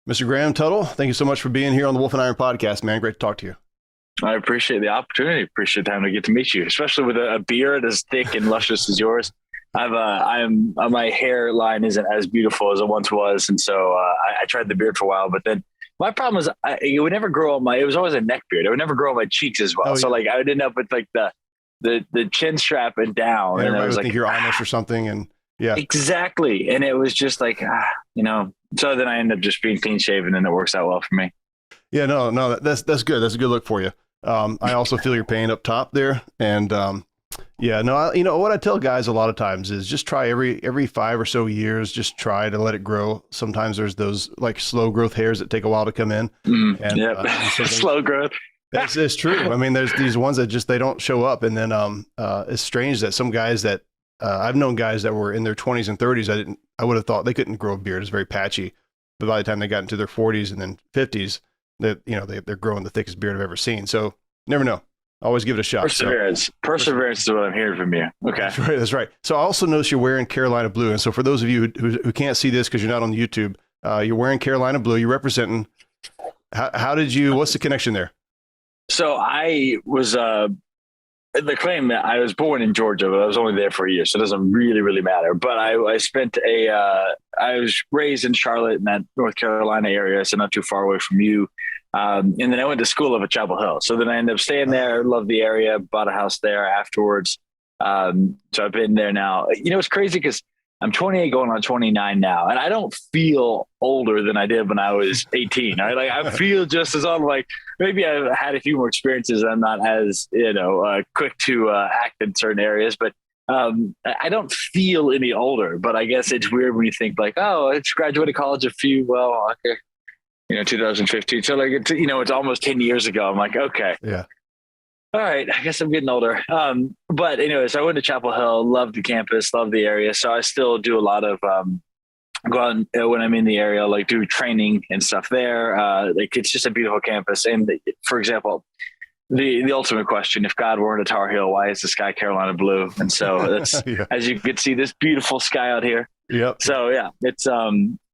Mr. Graham Tuttle, thank you so much for being here on the Wolf and Iron podcast, man. Great to talk to you. I appreciate the opportunity. Appreciate the time to get to meet you, especially with a beard as thick and luscious as yours. My hairline isn't as beautiful as it once was, and so I tried the beard for a while. But then my problem was it would never grow on it was always a neck beard. It would never grow on my cheeks as well. Oh, yeah. So like I would end up with like the chin strap and down, Yeah, and everybody I was would like think you're Amish or something, and yeah, exactly. And it was just like So then I ended up just being clean shaven, and it works out well for me. yeah, no, that's good. That's a good look for you. I also feel your pain up top there, and yeah, no, what I tell guys a lot of times is just try every 5 or so years, just try to let it grow. Sometimes there's those like slow growth hairs that take a while to come in. And, yeah, slow growth. It's true. I mean, there's these ones that just they don't show up, and then it's strange that some guys that I've known guys that were in their 20s and 30s. I would have thought they couldn't grow a beard. It's very patchy, but by the time they got into their 40s and then 50s, they're growing the thickest beard I've ever seen. So never know. Always give it a shot. Perseverance is what I'm hearing from you. Okay. That's right. So I also noticed you're wearing Carolina blue. And so for those of you who can't see this because you're not on YouTube, you're wearing Carolina blue. You're representing. What's the connection there? So I was, the claim that I was born in Georgia, but I was only there for a year. So it doesn't really matter. But I was raised in Charlotte in that North Carolina area. So not too far away from you. And then I went to school up at Chapel Hill. So then I ended up staying there, loved the area, bought a house there afterwards. So I've been there now. It's crazy because I'm 28 going on 29 now, and I don't feel older than I did when I was 18. I feel just as old. Like maybe I've had a few more experiences and I'm not as, quick to act in certain areas, but I don't feel any older. But I guess it's weird when you think like, oh, I just graduated college 2015. So like, it's almost 10 years ago. I'm like, okay. Yeah. All right. I guess I'm getting older. But anyways, I went to Chapel Hill, loved the campus, loved the area. So I still do a lot of, go out when I'm in the area, like do training and stuff there. Like it's just a beautiful campus. And for example, the ultimate question, if God were in a Tar Heel, why is the sky Carolina blue? And so that's, yeah. As you can see, this beautiful sky out here. Yep. So yeah, it's,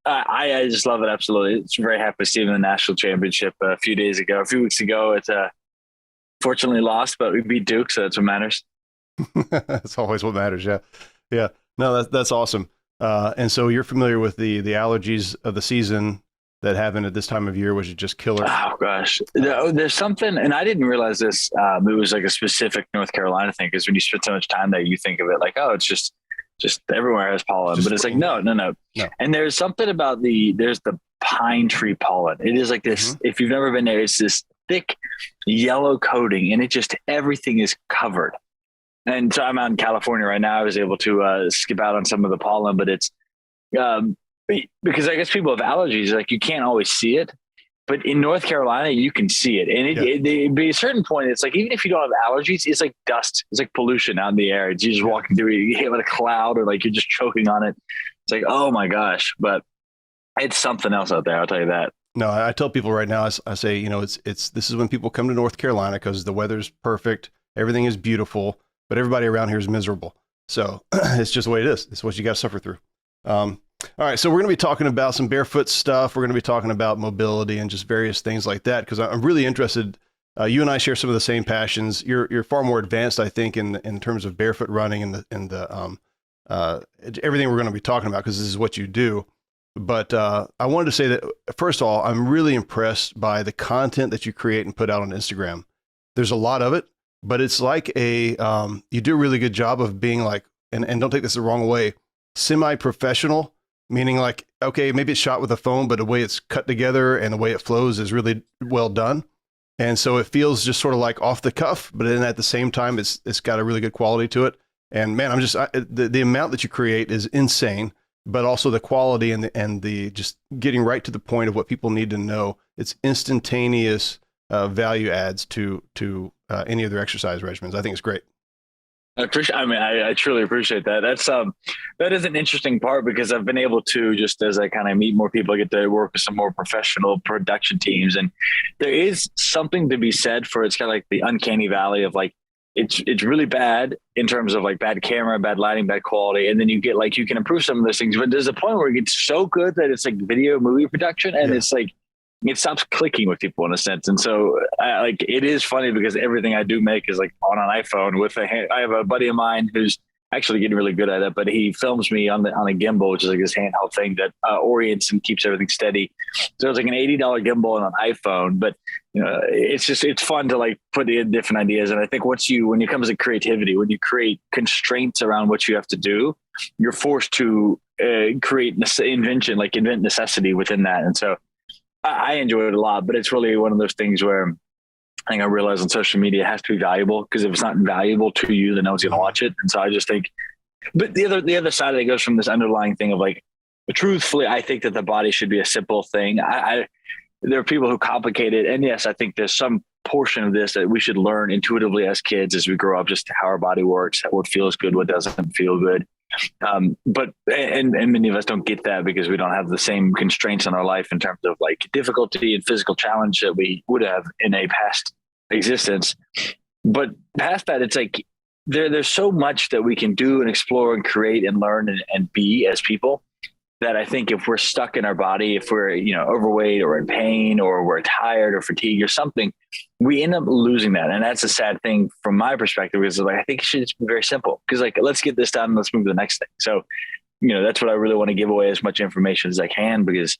I just love it. Absolutely. It's very happy to see him in the national championship a few weeks ago. It's fortunately lost, but we beat Duke. So that's what matters. That's always what matters. Yeah. Yeah. No, that's awesome. And so you're familiar with the allergies of the season that happen at this time of year, which is just killer. Oh gosh. There's something, and I didn't realize this. It was like a specific North Carolina thing. Cause when you spend so much time there, you think of it like, oh, it's just everywhere has pollen, but it's like, no. And there's something about there's the pine tree pollen. It is like this, if you've never been there, it's this thick yellow coating and everything is covered. And so I'm out in California right now. I was able to skip out on some of the pollen, but it's because I guess people have allergies, like you can't always see it. But in North Carolina, you can see it. And it be a certain point, it's like, even if you don't have allergies, it's like dust. It's like pollution out in the air. It's, you're just walking through it, you get hit with a cloud or like you're just choking on it. It's like, oh my gosh. But it's something else out there. I'll tell you that. No, I tell people right now, I say, this is when people come to North Carolina because the weather's perfect. Everything is beautiful, but everybody around here is miserable. So it's just the way it is. It's what you got to suffer through. All right, so we're going to be talking about some barefoot stuff. We're going to be talking about mobility and just various things like that because I'm really interested. You and I share some of the same passions. You're far more advanced, I think, in terms of barefoot running and the everything we're going to be talking about because this is what you do. But I wanted to say that first of all, I'm really impressed by the content that you create and put out on Instagram. There's a lot of it, but it's like you do a really good job of being like, and don't take this the wrong way, semi-professional. Meaning like, okay, maybe it's shot with a phone, but the way it's cut together and the way it flows is really well done. And so it feels just sort of like off the cuff, but then at the same time, it's got a really good quality to it. And man, the amount that you create is insane, but also the quality and the just getting right to the point of what people need to know. It's instantaneous value adds to any of their exercise regimens. I think it's great. I truly appreciate that. That is an interesting part because I've been able to, just as I kind of meet more people, I get to work with some more professional production teams. And there is something to be said for, it's kind of like the uncanny valley of like, it's really bad in terms of like bad camera, bad lighting, bad quality. And then you get like, you can improve some of those things, but there's a point where it gets so good that it's like video movie production. And it's like, it stops clicking with people in a sense. And so like, it is funny because everything I do make is like on an iPhone with I have a buddy of mine who's actually getting really good at it, but he films me on a gimbal, which is like this handheld thing that orients and keeps everything steady. So it's like an $80 gimbal on an iPhone, but it's fun to like put in different ideas. And I think when it comes to creativity, when you create constraints around what you have to do, you're forced to invent necessity within that. And so I enjoy it a lot, but it's really one of those things where I think I realized on social media it has to be valuable, because if it's not valuable to you, then no one's going to watch it. And so I just think, but the other side of it goes from this underlying thing of like, truthfully, I think that the body should be a simple thing. There are people who complicate it. And yes, I think there's some portion of this that we should learn intuitively as kids, as we grow up, just how our body works, what feels good, what doesn't feel good. But many of us don't get that because we don't have the same constraints in our life in terms of like difficulty and physical challenge that we would have in a past existence. But past that, it's like there's so much that we can do and explore and create and learn and be as people, that I think if we're stuck in our body, if we're, overweight or in pain or we're tired or fatigued or something, we end up losing that. And that's a sad thing from my perspective, is like, I think it should just be very simple, because like, let's get this done. Let's move to the next thing. So, that's what I really want to give away as much information as I can, because,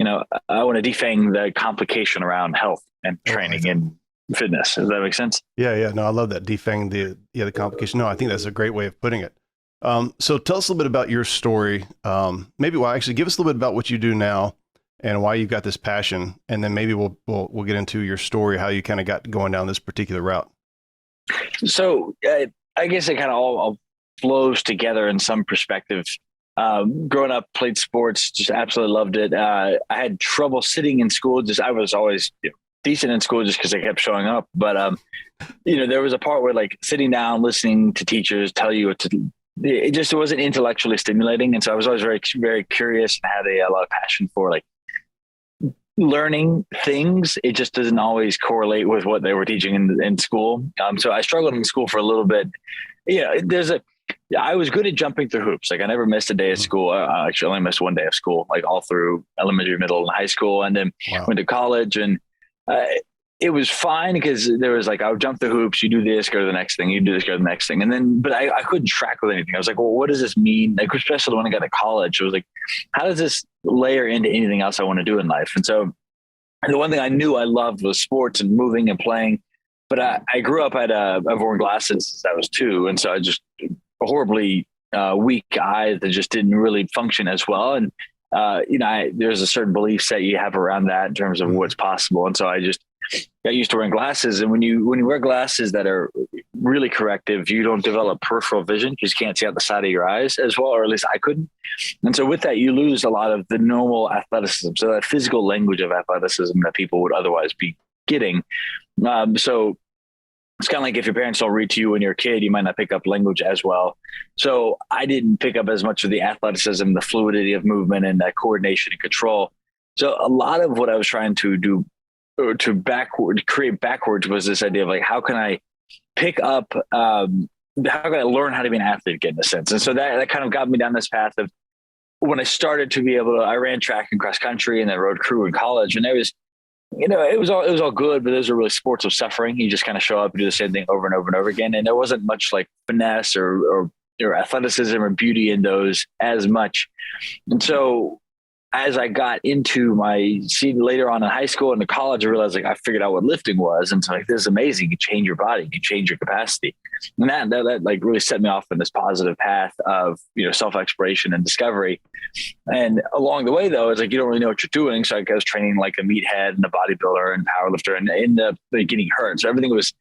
I want to defang the complication around health and training and fitness. Does that make sense? Yeah. No, I love that. Defang the complication. No, I think that's a great way of putting it. So tell us a little bit about your story. Actually give us a little bit about what you do now and why you've got this passion. And then maybe we'll get into your story, how you kind of got going down this particular route. So I guess it kind of all flows together in some perspective. Growing up, played sports, just absolutely loved it. I had trouble sitting in school. I was always decent in school just because I kept showing up. But, there was a part where like sitting down, listening to teachers tell you what to do, it wasn't intellectually stimulating. And so I was always very, very curious and had a lot of passion for like learning things. It just doesn't always correlate with what they were teaching in school. So I struggled in school for a little bit. I was good at jumping through hoops. Like I never missed a day of school. I actually only missed one day of school, like all through elementary, middle, and high school. And then went to college, and it was fine because there was like, I would jump the hoops, you do this, go to the next thing, you do this, go to the next thing. And then, but I couldn't track with anything. I was like, well, what does this mean? Like, especially when I got to college, it was like, how does this layer into anything else I want to do in life? And so the one thing I knew I loved was sports and moving and playing. But I grew up I've worn glasses since I was 2. And so I just horribly weak eyes that just didn't really function as well. And, there's a certain belief set you have around that in terms of what's possible. And so I just got used to wearing glasses. And when you wear glasses that are really corrective, you don't develop peripheral vision. You just can't see out the side of your eyes as well, or at least I couldn't. And so with that, you lose a lot of the normal athleticism. So that physical language of athleticism that people would otherwise be getting. So it's kind of like if your parents don't read to you when you're a kid, you might not pick up language as well. So I didn't pick up as much of the athleticism, the fluidity of movement, and that coordination and control. So a lot of what I was trying to do create backwards was this idea of like, how can I pick up, how can I learn how to be an athlete again, in a sense? And so that kind of got me down this path of when I started to be able to, I ran track and cross country and then rode crew in college. And there was, it was all good, but those are really sports of suffering. You just kind of show up and do the same thing over and over and over again. And there wasn't much like finesse or athleticism or beauty in those as much. And so as I got into my scene later on in high school and to college, I realized like I figured out what lifting was. And so like, this is amazing. You can change your body, you can change your capacity. And that like really set me off in this positive path of, self-exploration and discovery. And along the way though, it's like, you don't really know what you're doing. So I was training like a meathead and a bodybuilder and powerlifter and ended up getting hurt. So everything was,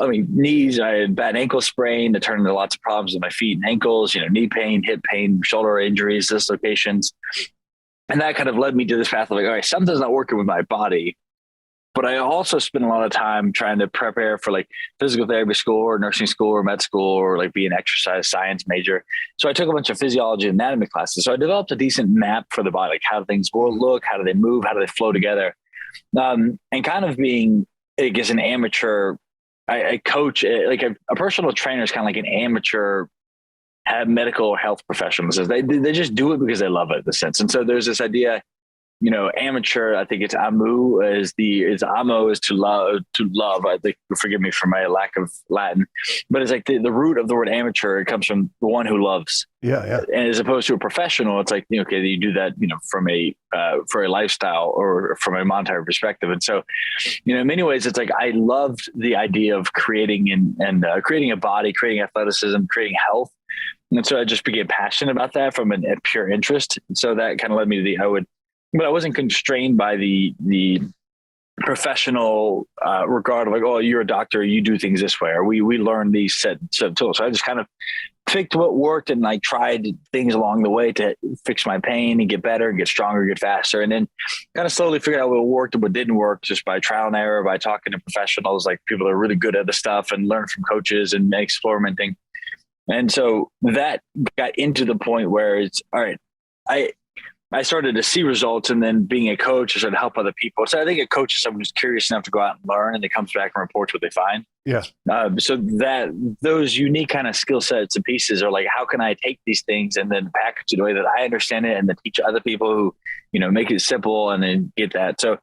knees, I had bad ankle sprain that turned into lots of problems with my feet and ankles, knee pain, hip pain, shoulder injuries, dislocations. And that kind of led me to this path of like, all right, something's not working with my body. But I also spent a lot of time trying to prepare for like physical therapy school or nursing school or med school or like be an exercise science major. So I took a bunch of physiology and anatomy classes. So I developed a decent map for the body, like how things will look, how do they move, how do they flow together. And kind of being, I guess, an amateur I coach like a personal trainer is kind of like an amateur medical health professional. So they just do it because they love it in the sense. And so there's this idea, amateur, I think it's amu is amo is to love. I think, forgive me for my lack of Latin, but it's like the root of the word amateur, it comes from the one who loves. Yeah. Yeah. And as opposed to a professional, it's like, okay, you do that, from for a lifestyle or from a monetary perspective. And so, in many ways, it's like, I loved the idea of creating and creating a body, creating athleticism, creating health. And so I just became passionate about that from a pure interest. And so that kind of led me to but I wasn't constrained by the professional regard of like, oh, you're a doctor, you do things this way, or we learn these set of tools. So I just kind of picked what worked and like tried things along the way to fix my pain and get better and get stronger, get faster. And then kind of slowly figured out what worked and what didn't work just by trial and error, by talking to professionals, like people that are really good at the stuff, and learn from coaches and experimenting. And so that got into the point where it's all right. I started to see results, and then being a coach, I started to help other people. So I think a coach is someone who's curious enough to go out and learn, and they comes back and reports what they find. Yeah. So that those unique kind of skill sets and pieces are like, how can I take these things and then package it the way that I understand it, and then teach other people who, make it simple and then get that. So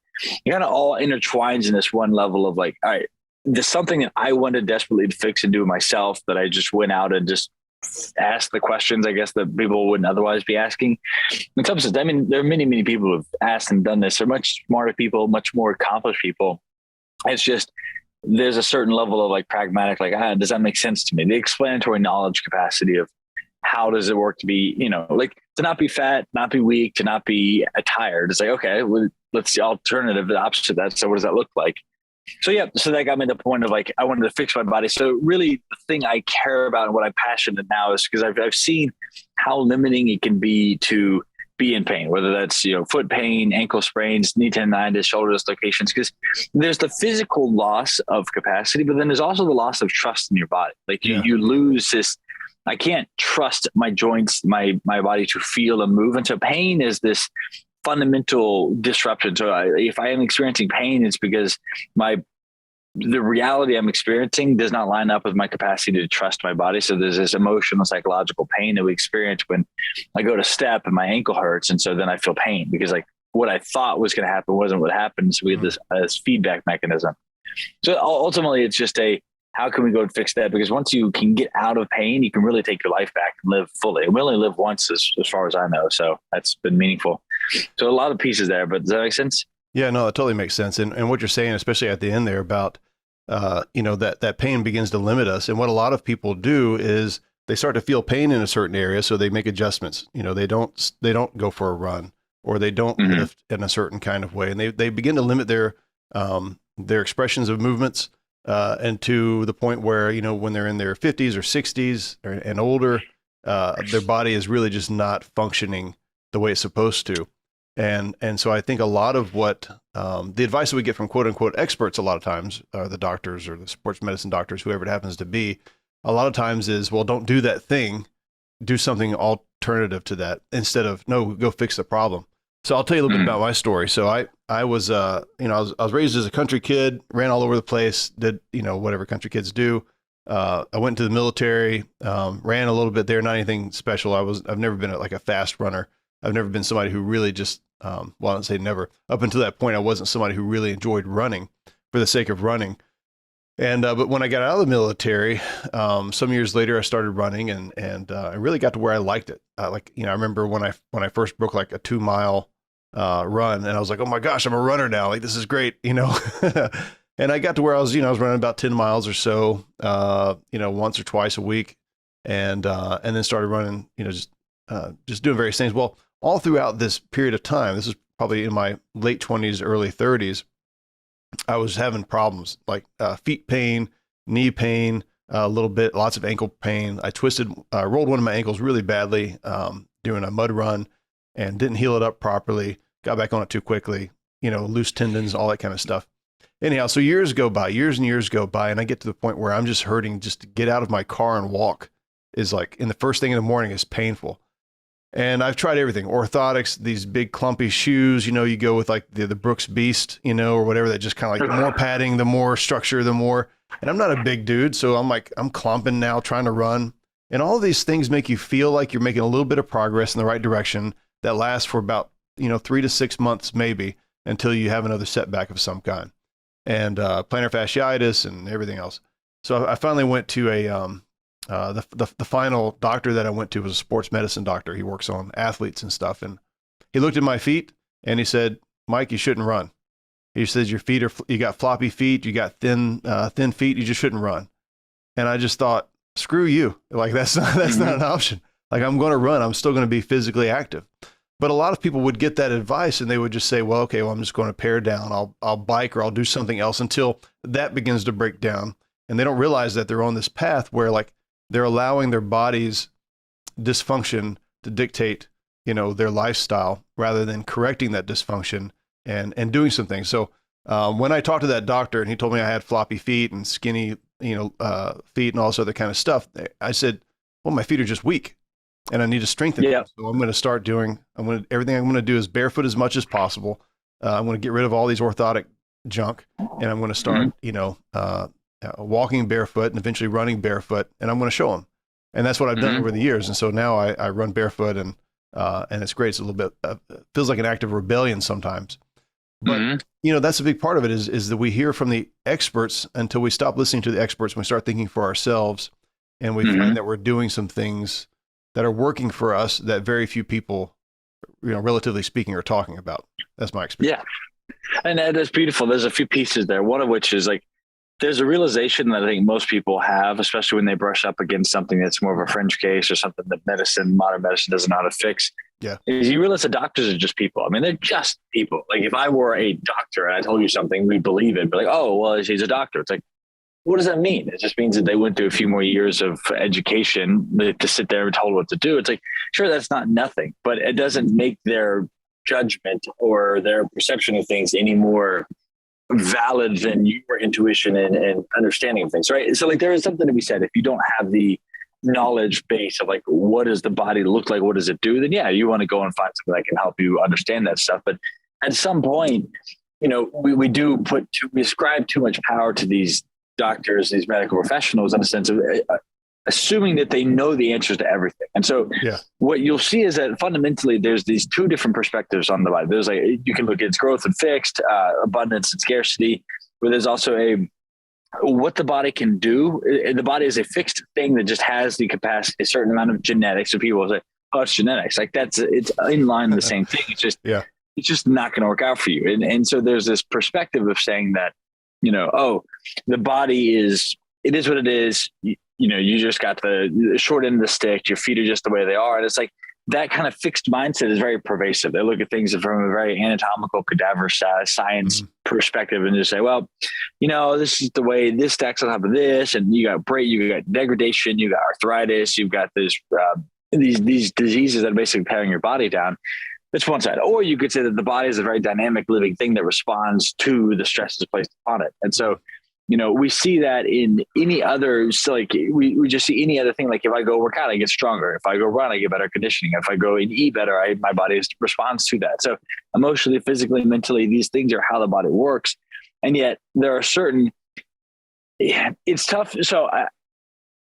it kind of all intertwines in this one level of like, all right, there's something that I wanted desperately to fix and do myself, that I just went out and just ask the questions, I guess, that people wouldn't otherwise be asking. In some sense, I mean, there are many, many people who've asked and done this. They're much smarter people, much more accomplished people. It's just, there's a certain level of like pragmatic, like, does that make sense to me? The explanatory knowledge capacity of how does it work to be, like to not be fat, not be weak, to not be tired. It's like, okay, well, let's the alternative, the opposite of that. So what does that look like? So yeah, so that got me to the point of like, I wanted to fix my body. So really the thing I care about and what I'm passionate now is because I've seen how limiting it can be to be in pain, whether that's, foot pain, ankle sprains, knee tendonitis, shoulder dislocations, because there's the physical loss of capacity, but then there's also the loss of trust in your body. Like you lose this, I can't trust my joints, my body to feel and move. And so pain is this fundamental disruption. So if I am experiencing pain, it's because the reality I'm experiencing does not line up with my capacity to trust my body. So there's this emotional, psychological pain that we experience when I go to step and my ankle hurts. And so then I feel pain because like what I thought was going to happen wasn't what happened. So we have this feedback mechanism. So ultimately it's just how can we go and fix that? Because once you can get out of pain, you can really take your life back and live fully. And we only live once as far as I know. So that's been meaningful. So a lot of pieces there, but does that make sense? Yeah, no, it totally makes sense. And what you're saying, especially at the end there about, that pain begins to limit us. And what a lot of people do is they start to feel pain in a certain area. So they make adjustments. They don't go for a run, or they don't lift in a certain kind of way. And they begin to limit their expressions of movements, and to the point where, when they're in their 50s or 60s and older, their body is really just not functioning the way it's supposed to. And so I think a lot of what the advice that we get from quote unquote experts, a lot of times, the doctors or the sports medicine doctors, whoever it happens to be, a lot of times is, well, don't do that thing, do something alternative to that instead of, no, go fix the problem. So I'll tell you a little bit about my story. So I was I was raised as a country kid, ran all over the place, did, whatever country kids do. I went to the military, ran a little bit there, not anything special. I've never been like a fast runner. I've never been somebody who really just, I don't say never. Up until that point, I wasn't somebody who really enjoyed running for the sake of running. And but when I got out of the military, some years later, I started running, and I really got to where I liked it. I remember when I first broke like a 2-mile run, and I was like, oh my gosh, I'm a runner now. Like, this is great, And I got to where I was running about 10 miles or so, once or twice a week, and then started running, just doing various things. Well, all throughout this period of time, this is probably in my late 20s, early 30s, I was having problems like feet pain, knee pain, a little bit, lots of ankle pain. I rolled one of my ankles really badly doing a mud run and didn't heal it up properly, got back on it too quickly, loose tendons, all that kind of stuff. Anyhow, so years and years go by, and I get to the point where I'm just hurting just to get out of my car and walk is like, in the first thing in the morning is painful. And I've tried everything, orthotics, these big clumpy shoes, you go with like the Brooks Beast, or whatever, that just kind of like the more padding, the more structure, the more, And I'm not a big dude, so I'm clumping now trying to run. And all of these things make you feel like you're making a little bit of progress in the right direction that lasts for about, 3 to 6 months maybe until you have another setback of some kind. And plantar fasciitis and everything else. So I finally went to the final doctor that I went to was a sports medicine doctor. He works on athletes and stuff. And he looked at my feet and he said, Mike, you shouldn't run. He says, you got floppy feet, you got thin feet, you just shouldn't run. And I just thought, screw you. Like that's not an option. Like I'm going to run. I'm still going to be physically active. But a lot of people would get that advice and they would just say, well, okay, well, I'm just going to pare down. I'll bike or I'll do something else until that begins to break down. And they don't realize that they're on this path where like they're allowing their body's dysfunction to dictate, their lifestyle rather than correcting that dysfunction and doing some things. So when I talked to that doctor and he told me I had floppy feet and skinny, feet and all this other kind of stuff, I said, well, my feet are just weak and I need to strengthen them. So I'm going to start doing, everything I'm going to do is barefoot as much as possible. I'm going to get rid of all these orthotic junk and I'm going to start, walking barefoot and eventually running barefoot. And I'm going to show them. And that's what I've done over the years. And so now I run barefoot and it's great. It's a little bit, feels like an act of rebellion sometimes. But, that's a big part of it is that we hear from the experts until we stop listening to the experts and we start thinking for ourselves. And we find that we're doing some things that are working for us that very few people, relatively speaking, are talking about. That's my experience. Yeah. And that's beautiful. There's a few pieces there. One of which is like, there's a realization that I think most people have, especially when they brush up against something that's more of a fringe case or something that modern medicine doesn't know how to fix. Yeah. Is you realize that doctors are just people. I mean, they're just people. Like if I were a doctor and I told you something, we'd believe it. But like, oh, well, he's a doctor. It's like, what does that mean? It just means that they went through a few more years of education to sit there and told what to do. It's like, sure, that's not nothing, but it doesn't make their judgment or their perception of things any more valid than your intuition and understanding of things, right? So like there is something to be said. If you don't have the knowledge base of like, what does the body look like? What does it do? Then yeah, you want to go and find something that can help you understand that stuff. But at some point, we ascribe too much power to these doctors, these medical professionals in a sense of assuming that they know the answers to everything. And so what you'll see is that fundamentally there's these two different perspectives on the body. There's like, you can look at its growth and fixed, abundance and scarcity, where there's also what the body can do. The body is a fixed thing that just has the capacity, a certain amount of genetics. So people will say, oh, it's genetics. Like it's in line with the same thing. It's just, it's just not going to work out for you. And so there's this perspective of saying that, the body it is what it is. You just got the short end of the stick. Your feet are just the way they are. And it's like that kind of fixed mindset is very pervasive. They look at things from a very anatomical cadaver science perspective and just say, well, this is the way this stacks on top of this. And you got degradation, you got arthritis, you've got these diseases that are basically tearing your body down. That's one side. Or you could say that the body is a very dynamic living thing that responds to the stresses placed upon it. And so, we see that in any other, so like we just see any other thing. Like if I go work out, I get stronger. If I go run, I get better conditioning. If I go and eat better, my body responds to that. So emotionally, physically, mentally, these things are how the body works. And yet there are certain, it's tough. So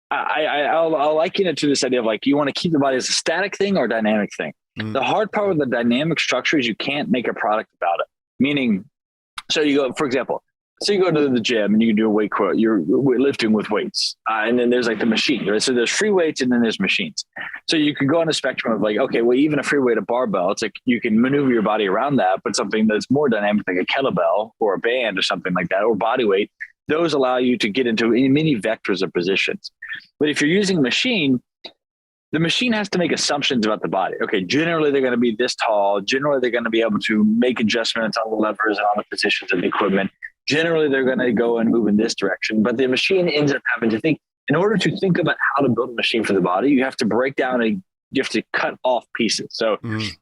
I'll liken it to this idea of like, you want to keep the body as a static thing or a dynamic thing. The hard part with the dynamic structure is you can't make a product about it. Meaning, so you go, for example, so you go to the gym and you can do a weight quote. You're lifting with weights. And then there's like the machine, right? So there's free weights and then there's machines. So you can go on a spectrum of like, okay, well, even a free weight, a barbell, it's like you can maneuver your body around that, but something that's more dynamic, like a kettlebell or a band or something like that, or body weight, those allow you to get into many vectors of positions. But if you're using a machine, the machine has to make assumptions about the body. Okay, generally they're going to be this tall. Generally, they're going to be able to make adjustments on the levers and on the positions of the equipment. Generally, they're going to go and move in this direction. But the machine ends up having to think. In order to think about how to build a machine for the body, you have to break down you have to cut off pieces. So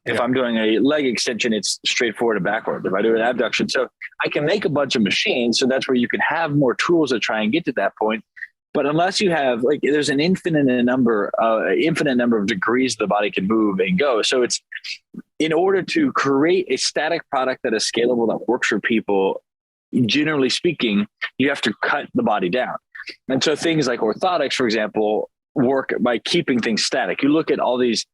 if I'm doing a leg extension, it's straightforward and backward. If I do an abduction, so I can make a bunch of machines. So that's where you can have more tools to try and get to that point. But unless you have there's an infinite number of degrees the body can move and go. So it's in order to create a static product that is scalable, that works for people, generally speaking, you have to cut the body down. And so things like orthotics, for example, work by keeping things static. You look at all these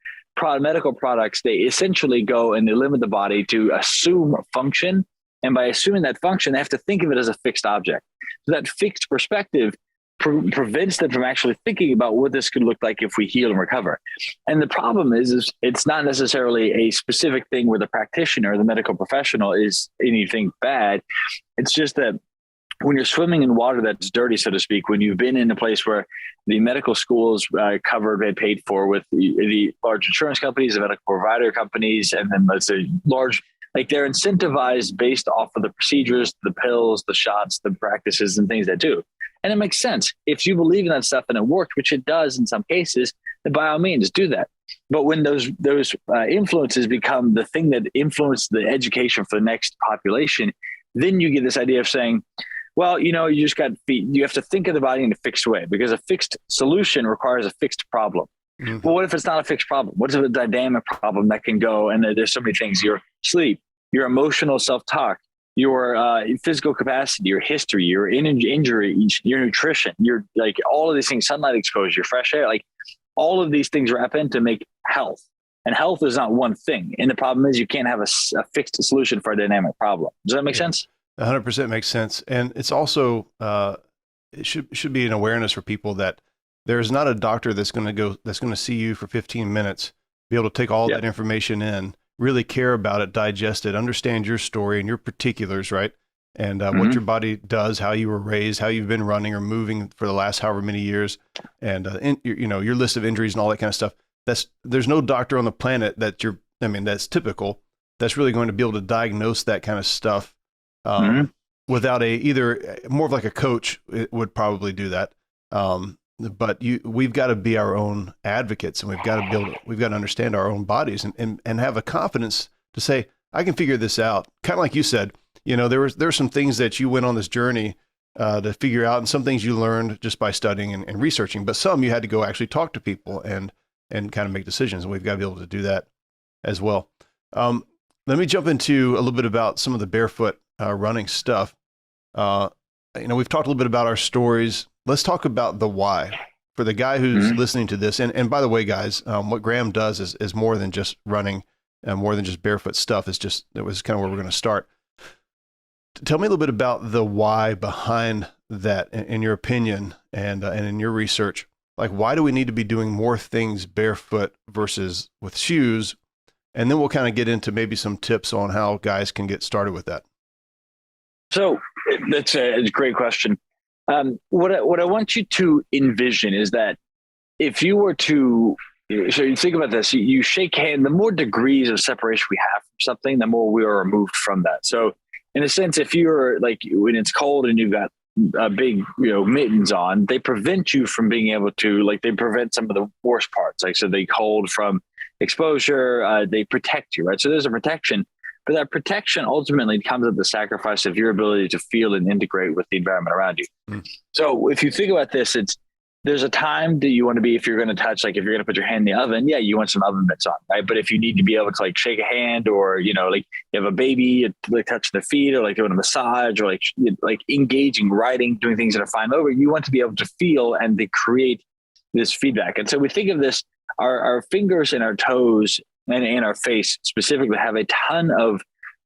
medical products, they essentially go and they limit the body to assume function. And by assuming that function, they have to think of it as a fixed object. So that fixed perspective prevents them from actually thinking about what this could look like if we heal and recover. And the problem is it's not necessarily a specific thing where the practitioner or the medical professional is anything bad. It's just that when you're swimming in water that's dirty, so to speak, when you've been in a place where the medical schools covered and paid for with the large insurance companies, the medical provider companies, and then let's say large, like they're incentivized based off of the procedures, the pills, the shots, the practices and things that do. And it makes sense. If you believe in that stuff and it worked, which it does in some cases, then by all means do that. But when those influences become the thing that influence the education for the next population, then you get this idea of saying, well, you just got you have to think of the body in a fixed way because a fixed solution requires a fixed problem. Mm-hmm. Well, what if it's not a fixed problem? What if it's a dynamic problem that can go, and there's so many things, your sleep, your emotional self-talk, your physical capacity, your history, your injury, your nutrition, your like all of these things, sunlight exposure, fresh air, like all of these things wrap in to make health. And health is not one thing. And the problem is you can't have a fixed solution for a dynamic problem. Does that make sense? 100% makes sense. And it's also, it should be an awareness for people that there's not a doctor that's going to see you for 15 minutes, be able to take all that information in, really care about it, digest it, understand your story and your particulars, right? And what your body does, how you were raised, how you've been running or moving for the last however many years, and your list of injuries and all that kind of stuff. There's no doctor on the planet that's typical, that's really going to be able to diagnose that kind of stuff without either more of like a coach would probably do that. But we've got to be our own advocates, and we've got to understand our own bodies and have a confidence to say, I can figure this out. Kind of like you said, there were some things that you went on this journey to figure out, and some things you learned just by studying and researching, but some you had to go actually talk to people and kind of make decisions. And we've got to be able to do that as well. Let me jump into a little bit about some of the barefoot running stuff. We've talked a little bit about our stories. Let's talk about the why for the guy who's listening to this. And by the way, guys, what Graham does is more than just running, more than just barefoot stuff. It was kind of where we're going to start. Tell me a little bit about the why behind that, in your opinion, and in your research. Like, why do we need to be doing more things barefoot versus with shoes? And then we'll kind of get into maybe some tips on how guys can get started with that. So that's a great question. What I want you to envision is that if you were to, so you think about this, you shake hands, the more degrees of separation we have from something, the more we are removed from that. So in a sense, if you're like, when it's cold and you've got big, mittens on, they prevent you from being able to, they prevent some of the worst parts. So they hold from exposure, they protect you, right? So there's a protection. But that protection ultimately comes at the sacrifice of your ability to feel and integrate with the environment around you. So if you think about this, there's a time that you want to be, if you're going to touch, if you're going to put your hand in the oven, you want some oven mitts on, right? But if you need to be able to shake a hand, or, you have a baby, touching their feet, or doing a massage, or engaging, writing, doing things that are fine over, you want to be able to feel and they create this feedback. And so we think of this, our fingers and our toes and in our face specifically have a ton of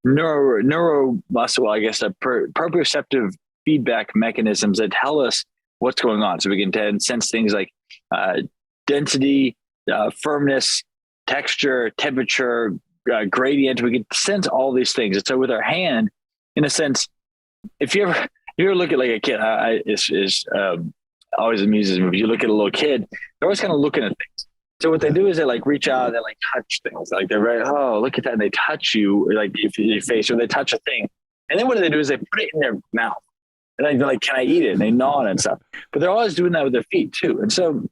neuromuscle, proprioceptive feedback mechanisms that tell us what's going on. So we can sense things like density, firmness, texture, temperature, gradient. We can sense all these things. And so with our hand, in a sense, if you ever look at a kid, always amuses me. If you look at a little kid, they're always kind of looking at things. So what they do is they reach out, they touch things. They're very, oh, look at that. And they touch you, your face, or they touch a thing. And then what do? Is they put it in their mouth. And they're like, can I eat it? And they gnaw on it and stuff. But they're always doing that with their feet too. And so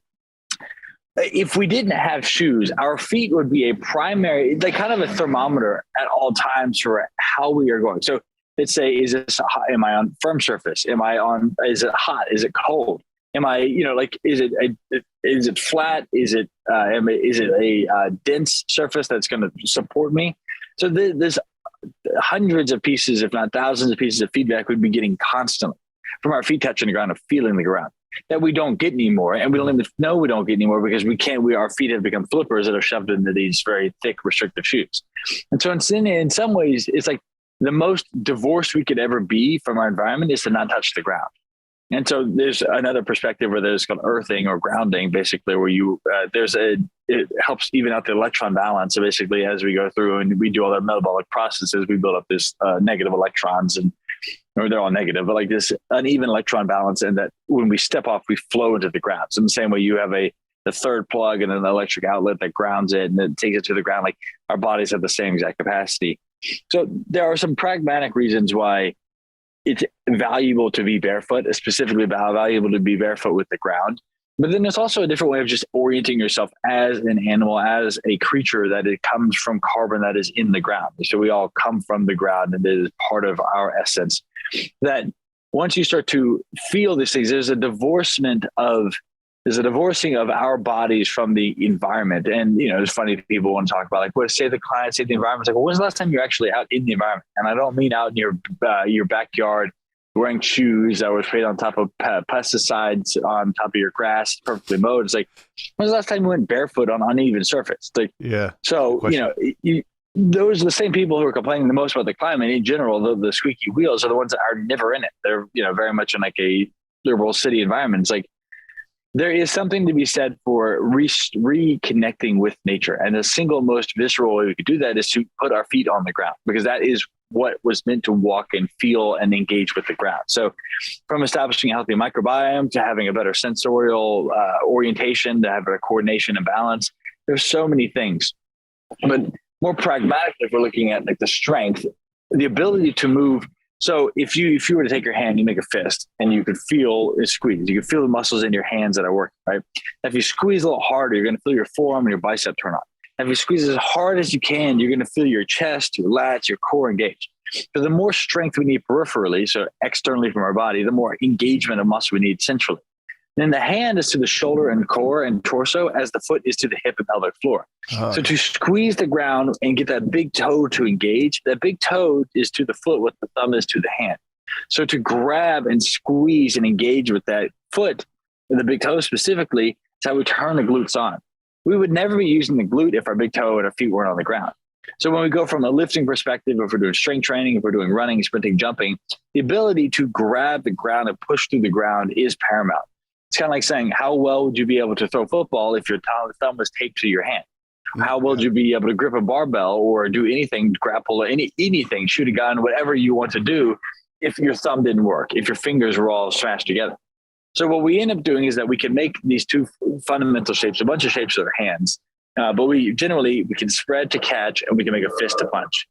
if we didn't have shoes, our feet would be a primary, kind of a thermometer at all times for how we are going. So let's say, am I on firm surface? Is it hot? Is it cold? Am I, is it flat? Is it a dense surface that's going to support me? So this hundreds of pieces, if not thousands of pieces of feedback we'd be getting constantly from our feet touching the ground, of feeling the ground, that we don't get anymore. And we don't even know we don't get anymore because our feet have become flippers that are shoved into these very thick, restrictive shoes. And so in some ways, it's like the most divorced we could ever be from our environment is to not touch the ground. And so there's another perspective where there's called earthing or grounding, basically, where it helps even out the electron balance. So basically, as we go through and we do all our metabolic processes, we build up this negative electrons, or they're all negative, but like this uneven electron balance. And that when we step off, we flow into the ground. So in the same way you have the third plug and an electric outlet that grounds it and then takes it to the ground, like our bodies have the same exact capacity. So there are some pragmatic reasons why it's valuable to be barefoot, specifically valuable to be barefoot with the ground. But then there's also a different way of just orienting yourself as an animal, as a creature, that it comes from carbon that is in the ground. So we all come from the ground, and it is part of our essence. That once you start to feel these things, there's a divorcing of our bodies from the environment. And, it's funny that people want to talk about, like, what say the client, say the environment. It's like, well, when's the last time you're actually out in the environment? And I don't mean out in your backyard wearing shoes that were sprayed on top of pesticides on top of your grass, perfectly mowed. It's like, when's the last time you went barefoot on uneven surface? It's like, yeah. So, those are the same people who are complaining the most about the climate in general. The squeaky wheels are the ones that are never in it. They're, very much in like a liberal city environment. It's like, there is something to be said for reconnecting with nature. And the single most visceral way we could do that is to put our feet on the ground, because that is what was meant to walk and feel and engage with the ground. So from establishing a healthy microbiome to having a better sensorial orientation, to have a coordination and balance, there's so many things. But more pragmatically, if we're looking at like the strength, the ability to move. So if you were to take your hand, you make a fist, and you could feel it squeeze. You can feel the muscles in your hands that are working, right? If you squeeze a little harder, you're going to feel your forearm and your bicep turn on. If you squeeze as hard as you can, you're going to feel your chest, your lats, your core engage. So the more strength we need peripherally, so externally from our body, the more engagement of muscle we need centrally. Then the hand is to the shoulder and core and torso, as the foot is to the hip and pelvic floor. So to squeeze the ground and get that big toe to engage, that big toe is to the foot what the thumb is to the hand. So to grab and squeeze and engage with that foot, the big toe specifically, is how we turn the glutes on. We would never be using the glute if our big toe and our feet weren't on the ground. So when we go from a lifting perspective, if we're doing strength training, if we're doing running, sprinting, jumping, the ability to grab the ground and push through the ground is paramount. It's kind of like saying, how well would you be able to throw football if your thumb was taped to your hand? How well would you be able to grip a barbell or do anything, grapple or anything, shoot a gun, whatever you want to do, if your thumb didn't work, if your fingers were all smashed together? So what we end up doing is that we can make these two fundamental shapes, a bunch of shapes with our hands, but we can spread to catch, and we can make a fist to punch.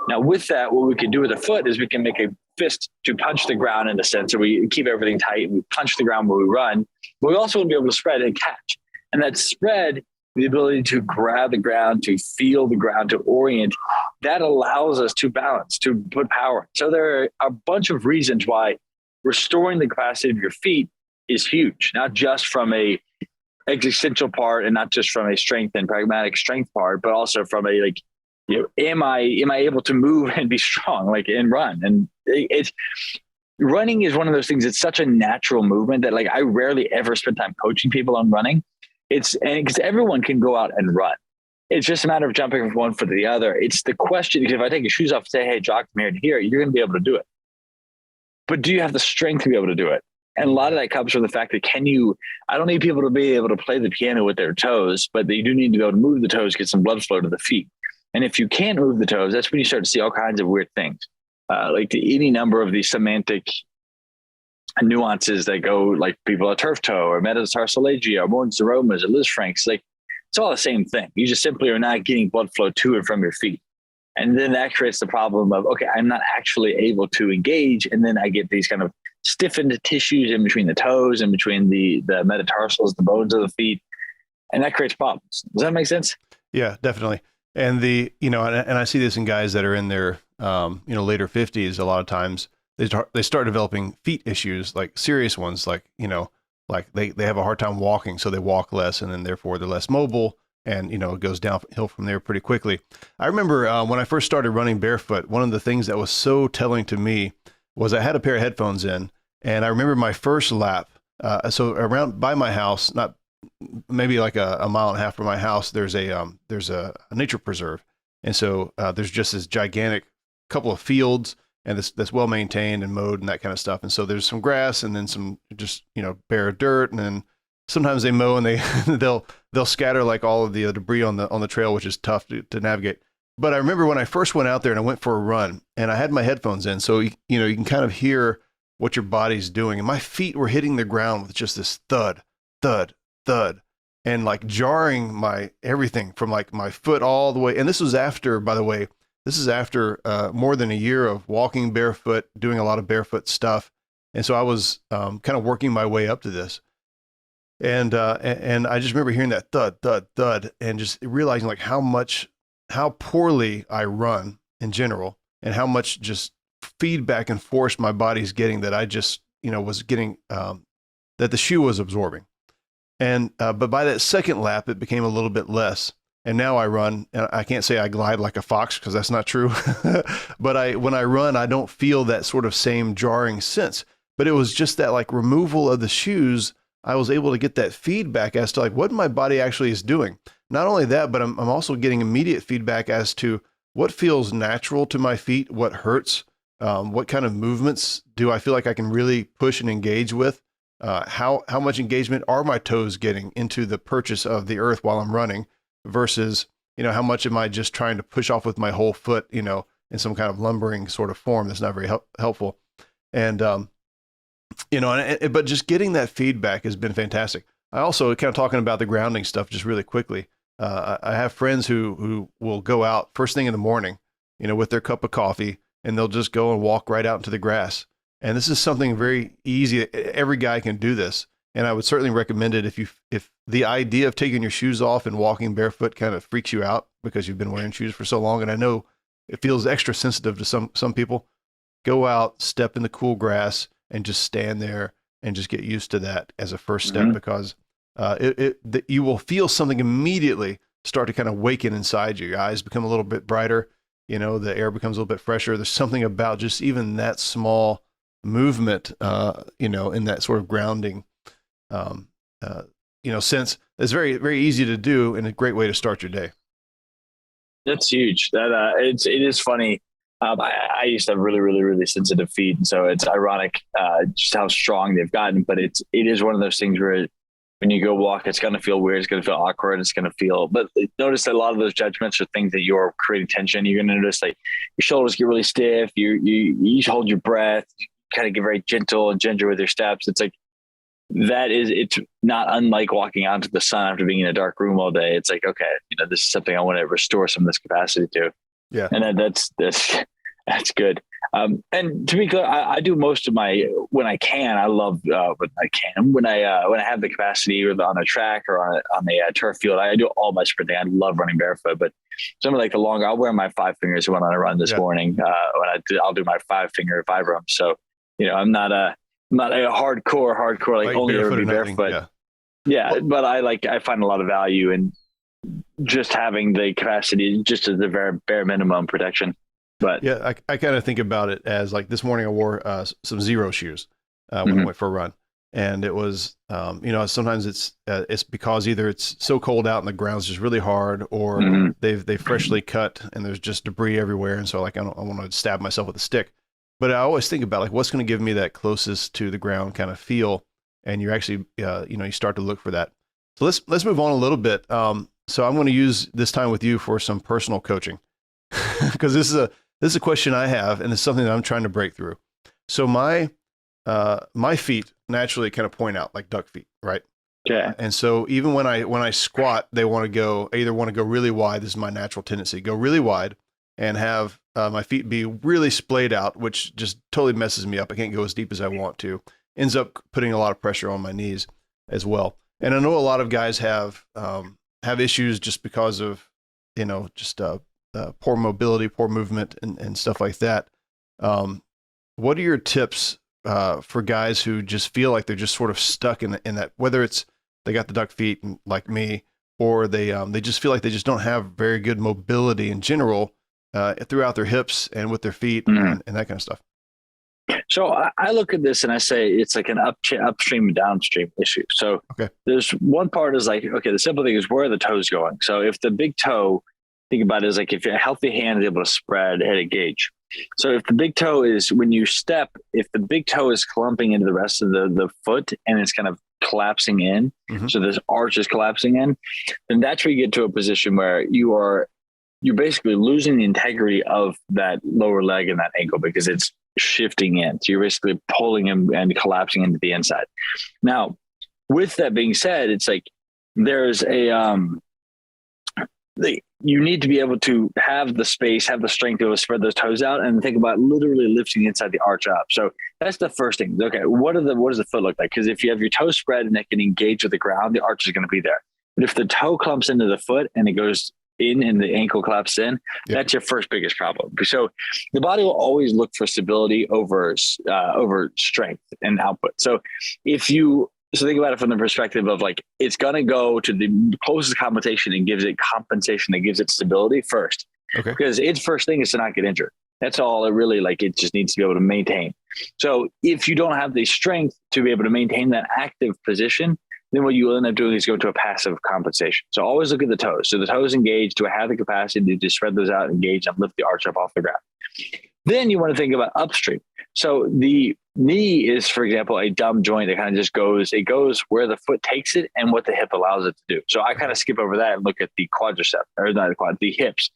Now with that, what we can do with a foot is we can make a fist to punch the ground in a sense. So we keep everything tight and we punch the ground where we run, but we also want to be able to spread and catch. And that spread, the ability to grab the ground, to feel the ground, to orient, that allows us to balance, to put power. So there are a bunch of reasons why restoring the capacity of your feet is huge, not just from a existential part and not just from a strength and pragmatic strength part, but also from a am I able to move and be strong, and run? And it's running is one of those things. It's such a natural movement that I rarely ever spend time coaching people on running. Because everyone can go out and run. It's just a matter of jumping from one foot to the other. It's the question, because if I take your shoes off and say, hey, jog from here to here, you're going to be able to do it. But do you have the strength to be able to do it? And a lot of that comes from the fact that I don't need people to be able to play the piano with their toes, but they do need to be able to move the toes, get some blood flow to the feet. And if you can't move the toes, that's when you start to see all kinds of weird things, any number of these semantic nuances that go, like people a turf toe or metatarsalagia or Morton's aromas or Liz Frank's. It's all the same thing. You just simply are not getting blood flow to and from your feet. And then that creates the problem of, okay, I'm not actually able to engage. And then I get these kind of stiffened tissues in between the toes and between the metatarsals, the bones of the feet. And that creates problems. Does that make sense? Yeah, definitely. And and I see this in guys that are in their, later 50s. A lot of times they start developing feet issues, like serious ones, they have a hard time walking. So they walk less, and then therefore they're less mobile. and it goes downhill from there pretty quickly. I remember when I first started running barefoot, one of the things that was so telling to me was I had a pair of headphones in, and I remember my first lap. So around by my house, not maybe like a mile and a half from my house, there's a nature preserve, and so there's just this gigantic couple of fields, and that's well maintained and mowed and that kind of stuff. And so there's some grass and then some just bare dirt, and then sometimes they mow and they'll scatter like all of the debris on the trail, which is tough to navigate. But I remember when I first went out there and I went for a run, and I had my headphones in, so you can kind of hear what your body's doing, and my feet were hitting the ground with just this thud, thud, thud, and like jarring my everything from like my foot all the way. And this was after, by the way, more than a year of walking barefoot, doing a lot of barefoot stuff. And so I was kind of working my way up to this. And I just remember hearing that thud, thud, thud, and just realizing like how poorly I run in general, and how much just feedback and force my body's getting that I just, was getting, that the shoe was absorbing. And, but by that second lap, it became a little bit less. And now I run, and I can't say I glide like a fox because that's not true. But when I run, I don't feel that sort of same jarring sense. But it was just that like removal of the shoes. I was able to get that feedback as to like what my body actually is doing. Not only that, but I'm also getting immediate feedback as to what feels natural to my feet, what hurts, what kind of movements do I feel like I can really push and engage with. How much engagement are my toes getting into the purchase of the earth while I'm running versus, how much am I just trying to push off with my whole foot, in some kind of lumbering sort of form that's not very helpful. And, but just getting that feedback has been fantastic. I also kind of talking about the grounding stuff just really quickly. I have friends who will go out first thing in the morning, with their cup of coffee, and they'll just go and walk right out into the grass. And this is something very easy. Every guy can do this. And I would certainly recommend it if the idea of taking your shoes off and walking barefoot kind of freaks you out because you've been wearing shoes for so long. And I know it feels extra sensitive to some people. Go out, step in the cool grass, and just stand there and just get used to that as a first step, mm-hmm. because you will feel something immediately start to kind of waken inside you. Your eyes become a little bit brighter. The air becomes a little bit fresher. There's something about just even that small movement, in that sort of grounding, sense. It's very, very easy to do and a great way to start your day. That's huge. It is funny. I used to have really, really, really sensitive feet. And so it's ironic just how strong they've gotten, but it is one of those things where when you go walk, it's going to feel weird. It's going to feel awkward. It's going to feel, but notice that a lot of those judgments are things that you're creating tension. You're going to notice like your shoulders get really stiff. You hold your breath, you kind of get very gentle and ginger with your steps. It's like, it's not unlike walking out into the sun after being in a dark room all day. It's like, okay, this is something I want to restore some of this capacity to. Yeah. And that's good. And to be clear, I do most of my, when I can, I love, when I have the capacity or on a track or on a turf field, I do all my sprinting. I love running barefoot, but some of like the longer, I'll wear my 5 fingers when I run this morning. I'll do my 5-finger vibram. So, I'm not a hardcore, like only ever be barefoot. Yeah. But I find a lot of value in just having the capacity, just as the very bare minimum protection. But yeah, I kind of think about it as like this morning I wore some Zero shoes when mm-hmm. I went for a run, and it was sometimes it's because either it's so cold out and the ground's just really hard, or mm-hmm. they've freshly cut and there's just debris everywhere, and so like I want to stab myself with a stick. But I always think about like what's going to give me that closest to the ground kind of feel, and you actually you start to look for that. So let's move on a little bit. So I'm going to use this time with you for some personal coaching because this is a question I have, and it's something that I'm trying to break through. So my feet naturally kind of point out like duck feet, right? Yeah. And so even when I squat, they want to go really wide. This is my natural tendency, go really wide and have my feet be really splayed out, which just totally messes me up. I can't go as deep as I want to. Ends up putting a lot of pressure on my knees as well. And I know a lot of guys have issues just because of, poor mobility, poor movement, and stuff like that. What are your tips for guys who just feel like they're just sort of stuck in that, whether it's they got the duck feet like me, or they just feel like they just don't have very good mobility in general throughout their hips and with their feet and that kind of stuff. So I look at this and I say it's like an upstream and downstream issue. So there's one part is like, okay, the simple thing is where are the toes going? So if the big toe, think about it as like if a healthy hand is able to spread and engage. So if the big toe is, when you step, if the big toe is clumping into the rest of the foot and it's kind of collapsing in, so this arch is collapsing in, then that's where you get to a position where you're basically losing the integrity of that lower leg and that ankle because it's shifting in. So you're basically pulling him and collapsing into the inside. Now, with that being said, it's like there's you need to be able to have the space, have the strength to spread those toes out and think about literally lifting inside the arch up. So that's the first thing. Okay, what does the foot look like? Because if you have your toes spread and it can engage with the ground, the arch is going to be there. But if the toe clumps into the foot and it goes in and the ankle collapses in, that's your first biggest problem. So the body will always look for stability over strength and output. So think about it from the perspective of like, it's going to go to the closest compensation and gives it compensation that gives it stability first. Okay. Because its first thing is to not get injured. That's all it really, like, it just needs to be able to maintain. So if you don't have the strength to be able to maintain that active position, then what you will end up doing is go to a passive compensation. So always look at the toes. So the toes engage. Do I have the capacity to spread those out, engage, and lift the arch up off the ground? Then you want to think about upstream. So the knee is, for example, a dumb joint that kind of just goes where the foot takes it and what the hip allows it to do. So I kind of skip over that and look at the quadricep, or not the hips.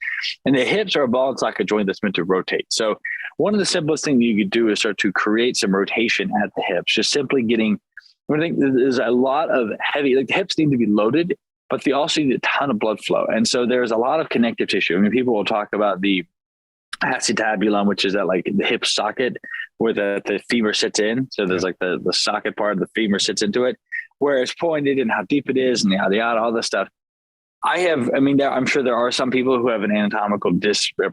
And the hips are a ball and socket joint that's meant to rotate. So one of the simplest things you could do is start to create some rotation at the hips, just simply getting, I think there's a lot of heavy, like the hips need to be loaded, but they also need a ton of blood flow. And so there's a lot of connective tissue. I mean, people will talk about the acetabulum, which is that like the hip socket where the femur sits in. So there's like the socket part of the femur sits into it, where it's pointed and how deep it is and yada, yada, all this stuff. I'm sure there are some people who have an anatomical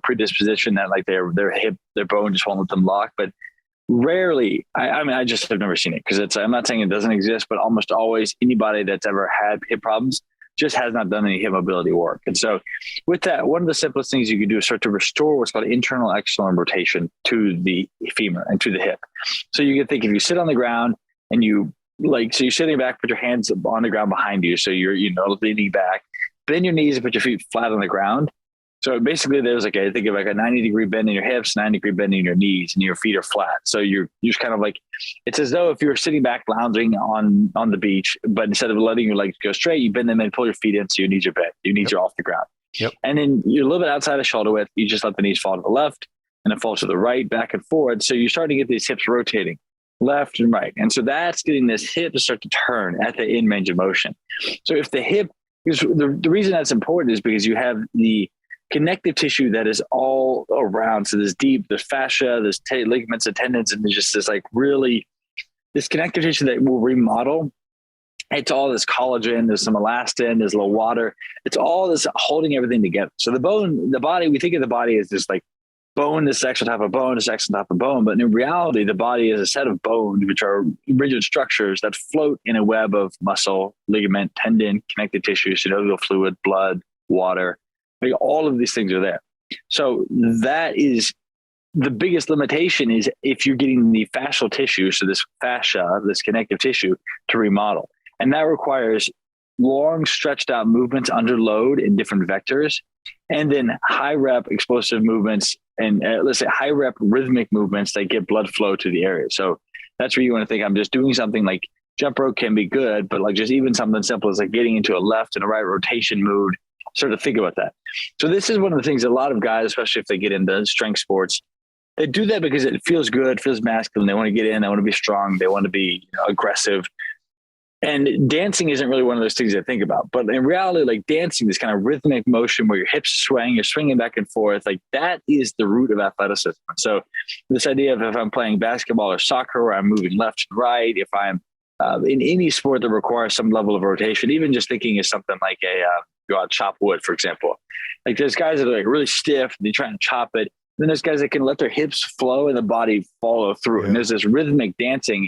predisposition that like their bone just won't let them lock, but rarely, I just have never seen it because I'm not saying it doesn't exist, but almost always anybody that's ever had hip problems just has not done any hip mobility work. And so with that, one of the simplest things you can do is start to restore what's called internal external rotation to the femur and to the hip. So you can think if you sit on the ground and you're sitting back, put your hands on the ground behind you. So you're, leaning back, bend your knees and put your feet flat on the ground. So basically there's think of like a 90-degree bend in your hips, 90-degree bend in your knees, and your feet are flat. So you're just kind of like, it's as though if you were sitting back lounging on the beach, but instead of letting your legs go straight, you bend them and pull your feet in so your knees are bent. Your knees are off the ground. Yep. And then you're a little bit outside of shoulder width. You just let the knees fall to the left and then fall to the right, back and forward. So you're starting to get these hips rotating left and right. And so that's getting this hip to start to turn at the end range of motion. So if the hip, because the reason that's important is because you have the connective tissue that is all around. So there's fascia, there's ligaments and tendons, and there's just this connective tissue that will remodel. It's all this collagen, there's some elastin, there's a little water. It's all this holding everything together. So the body, we think of the body as this like bone, this section on top of bone, this section on top of bone. But in reality, the body is a set of bones, which are rigid structures that float in a web of muscle, ligament, tendon, connective tissue, synovial fluid, blood, water. Like all of these things are there. So that is the biggest limitation is if you're getting the fascial tissue, so this fascia, this connective tissue to remodel. And that requires long stretched out movements under load in different vectors, and then high rep explosive movements and let's say high rep rhythmic movements that get blood flow to the area. So that's where you want to think I'm just doing something like jump rope can be good, but like just even something simple as like getting into a left and a right rotation mood. Sort of think about that. So this is one of the things that a lot of guys, especially if they get into strength sports, they do that because it feels good, feels masculine. They want to get in, they want to be strong, they want to be aggressive. And dancing isn't really one of those things I think about. But in reality, like dancing, this kind of rhythmic motion where your hips swing, you're swinging back and forth, like that is the root of athleticism. So this idea of if I'm playing basketball or soccer where I'm moving left and right, if I'm in any sport that requires some level of rotation, even just thinking of something like go out chop wood, for example. Like there's guys that are like really stiff, and they try and chop it. And then there's guys that can let their hips flow and the body follow through. Yeah. And there's this rhythmic dancing.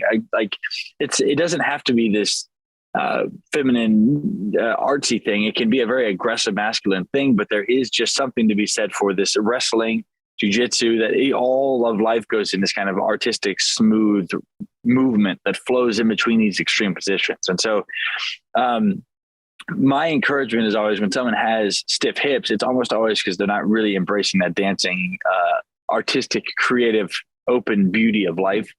It doesn't have to be this feminine, artsy thing. It can be a very aggressive masculine thing, but there is just something to be said for this wrestling, jujitsu, that all of life goes in this kind of artistic, smooth movement that flows in between these extreme positions. And so, my encouragement is always when someone has stiff hips, it's almost always because they're not really embracing that dancing, artistic, creative, open beauty of life.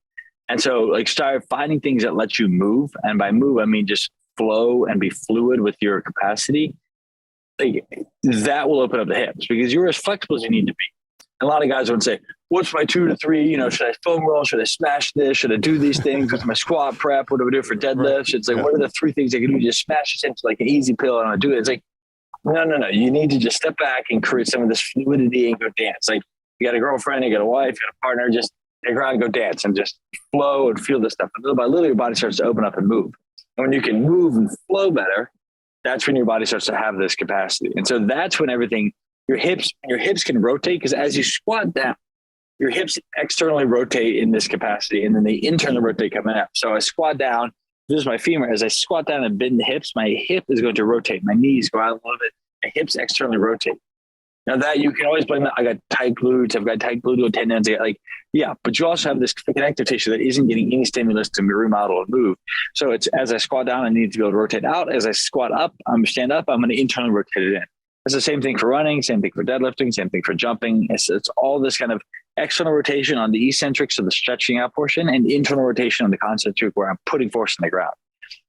And so like start finding things that let you move. And by move, I mean, just flow and be fluid with your capacity. Like, that will open up the hips because you're as flexible as you need to be. A lot of guys would say, what's my 2 to 3? You know, should I foam roll? Should I smash this? Should I do these things? What's my squat prep? What do I do for deadlifts? It's like, what are the 3 things I can do? Just smash this into like an easy pill and I do it. It's like, no. You need to just step back and create some of this fluidity and go dance. Like, you got a girlfriend, you got a wife, you got a partner, just take her out and go dance and just flow and feel this stuff. And little by little, your body starts to open up and move. And when you can move and flow better, that's when your body starts to have this capacity. And so that's when everything, your hips can rotate, because as you squat down, your hips externally rotate in this capacity and then they internally rotate coming up. So I squat down, this is my femur. As I squat down and bend the hips, my hip is going to rotate. My knees go out a little bit. My hips externally rotate. Now that you can always blame that. I got tight glutes. I've got tight gluteal tendons. But you also have this connective tissue that isn't getting any stimulus to remodel and move. So it's, as I squat down, I need to be able to rotate out. As I squat up, stand up, I'm going to internally rotate it in. It's the same thing for running, same thing for deadlifting, same thing for jumping. It's all this kind of external rotation on the eccentric, so the stretching out portion, and internal rotation on the concentric, where I'm putting force in the ground.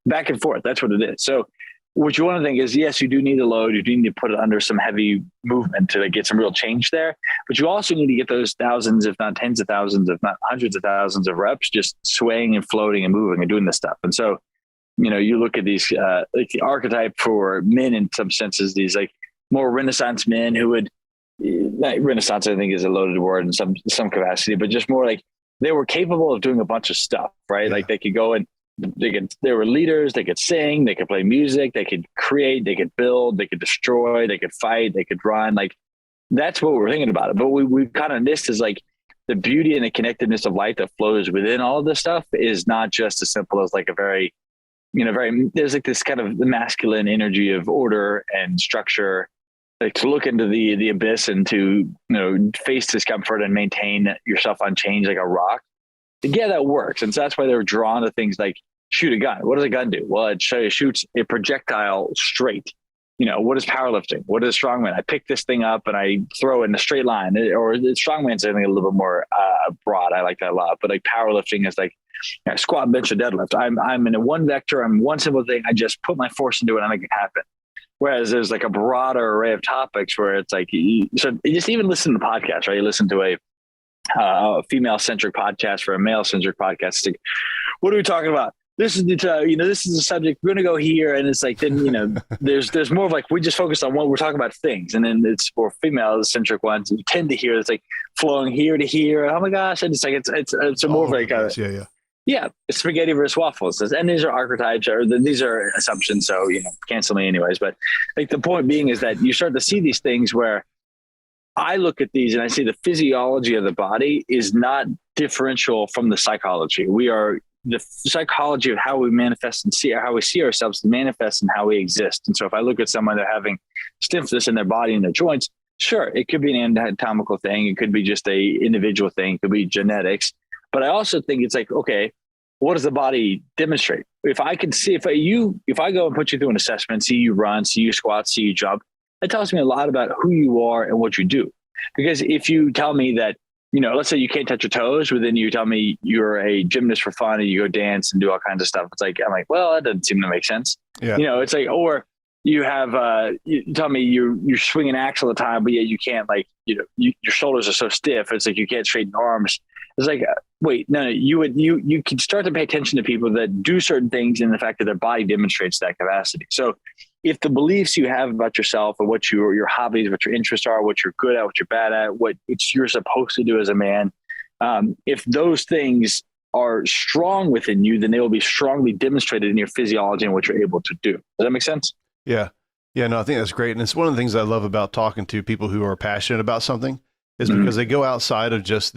Back and forth, that's what it is. So what you want to think is, yes, you do need a load. You do need to put it under some heavy movement to get some real change there. But you also need to get those thousands, if not tens of thousands, if not hundreds of thousands of reps, just swaying and floating and moving and doing this stuff. And so, you look at these, like the archetype for men in some senses, these like more Renaissance men who would, Renaissance, I think, is a loaded word in some capacity, but just more like they were capable of doing a bunch of stuff, right? Yeah. Like they could go and they were leaders, they could sing, they could play music, they could create, they could build, they could destroy, they could fight, they could run. Like, that's what we're thinking about it. But we kind of missed is like the beauty and the connectedness of life that flows within all of this stuff is not just as simple as like a very, there's like this kind of the masculine energy of order and structure, like to look into the abyss and to, face discomfort and maintain yourself unchanged like a rock. Yeah, that works. And so that's why they were drawn to things like shoot a gun. What does a gun do? Well, it shoots a projectile straight. What is powerlifting? What is strongman? I pick this thing up and I throw it in a straight line. Or the strongman's I think a little bit more broad. I like that a lot. But like powerlifting is like squat, bench, or deadlift. I'm in a one vector. I'm one simple thing. I just put my force into it and I make it happen. Whereas there's like a broader array of topics where it's like, so you just even listen to the podcast, right? You listen to a female-centric podcast or a male-centric podcast. It's like, what are we talking about? This is this is the subject. We're going to go here, and it's like then there's more of like we just focus on what we're talking about things, and then it's for female-centric ones. You tend to hear it's like flowing here to here. Oh my gosh! And it's like it's a more of like it's spaghetti versus waffles, and these are archetypes or these are assumptions. So cancel me anyways. But like the point being is that you start to see these things where I look at these and I see the physiology of the body is not differential from the psychology. We are the psychology of how we manifest and see how we see ourselves manifest and how we exist. And so if I look at someone that having stiffness in their body and their joints, sure, it could be an anatomical thing. It could be just a individual thing. It could be genetics. But I also think it's like, okay, what does the body demonstrate? If I can see, if I go and put you through an assessment, see you run, see you squat, see you jump, it tells me a lot about who you are and what you do. Because if you tell me that, let's say you can't touch your toes, but then you tell me you're a gymnast for fun and you go dance and do all kinds of stuff. It's like, I'm like, well, that doesn't seem to make sense. Yeah. It's like, or you have, you tell me you're swinging axe all the time, but yet you can't your shoulders are so stiff. It's like, you can't straighten your arms. It's like, wait, no, you can start to pay attention to people that do certain things and the fact that their body demonstrates that capacity. So if the beliefs you have about yourself and what your hobbies, what your interests are, what you're good at, what you're bad at, what you're supposed to do as a man, if those things are strong within you, then they will be strongly demonstrated in your physiology and what you're able to do. Does that make sense? Yeah. Yeah, no, I think that's great. And it's one of the things I love about talking to people who are passionate about something is because they go outside of just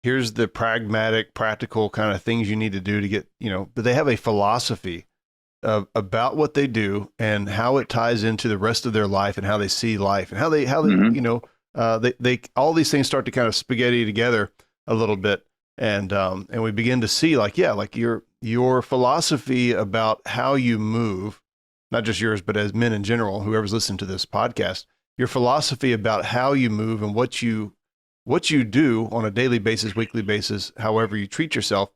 here's the pragmatic, practical kind of things you need to do to get, but they have a philosophy about what they do and how it ties into the rest of their life and how they see life and how they, they all these things start to kind of spaghetti together a little bit. And we begin to see like your philosophy about how you move, not just yours, but as men in general, whoever's listening to this podcast, your philosophy about how you move and what you do on a daily basis, weekly basis, however you treat yourself,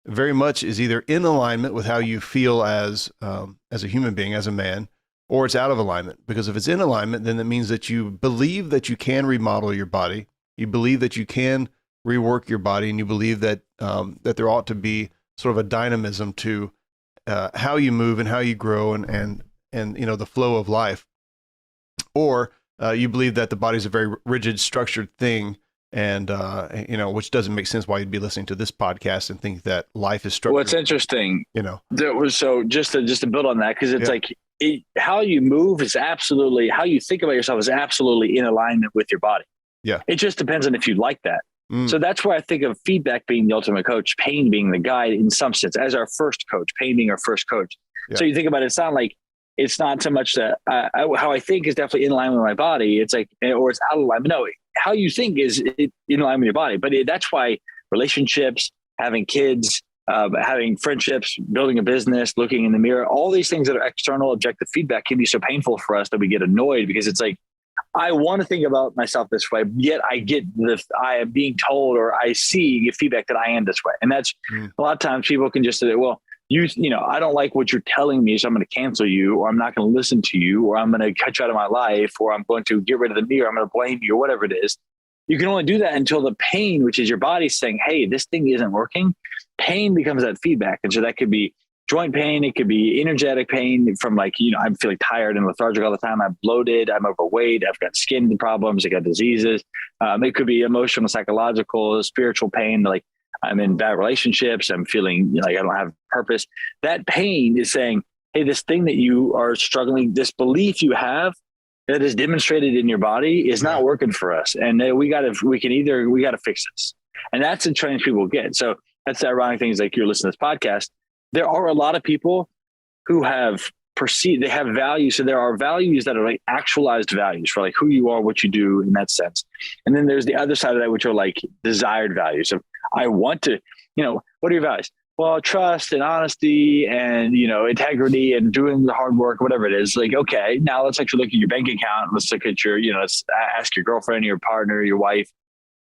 very much is either in alignment with how you feel as a human being, as a man, or it's out of alignment. Because if it's in alignment, then that means that you believe that you can remodel your body, you believe that you can rework your body, and you believe that that there ought to be sort of a dynamism to how you move and how you grow and the flow of life. Or you believe that the body is a very rigid, structured thing, and which doesn't make sense why you'd be listening to this podcast and think that life is structured. Well, it's interesting. That was so just to build on that, because it's how you move is absolutely, how you think about yourself is absolutely in alignment with your body. Yeah. It just depends on if you like that. So that's why I think of feedback being the ultimate coach, pain being the guide in some sense, as our first coach, pain being our first coach. Yeah. So you think about it, it's not so much that how I think is definitely in line with my body. It's like, or it's out of alignment. No, how you think is in line with your body. But that's why relationships, having kids, having friendships, building a business, looking in the mirror, all these things that are external objective feedback can be so painful for us that we get annoyed, because it's like, I want to think about myself this way, yet I am being told, or I see feedback that I am this way. And that's a lot of times people can just say, well, I don't like what you're telling me, so I'm going to cancel you, or I'm not going to listen to you, or I'm going to cut you out of my life, or I'm going to get rid of the me, or I'm going to blame you, or whatever it is. You can only do that until the pain, which is your body saying, hey, this thing isn't working. Pain becomes that feedback. And so that could be joint pain. It could be energetic pain from I'm feeling tired and lethargic all the time. I'm bloated. I'm overweight. I've got skin problems. I got diseases. It could be emotional, psychological, spiritual pain. Like I'm in bad relationships. I'm feeling like I don't have purpose. That pain is saying, hey, this thing that you are struggling, this belief you have that is demonstrated in your body is not working for us. And we got to fix this. And that's the training people get. So that's the ironic thing is like you're listening to this podcast. There are a lot of people who have they have values. So there are values that are like actualized values for like who you are, what you do in that sense. And then there's the other side of that, which are like desired values. So I want to, what are your values? Well, trust and honesty and, integrity and doing the hard work, whatever it is. Like, okay, now let's actually look at your bank account. Let's look at your, let's ask your girlfriend, your partner, your wife,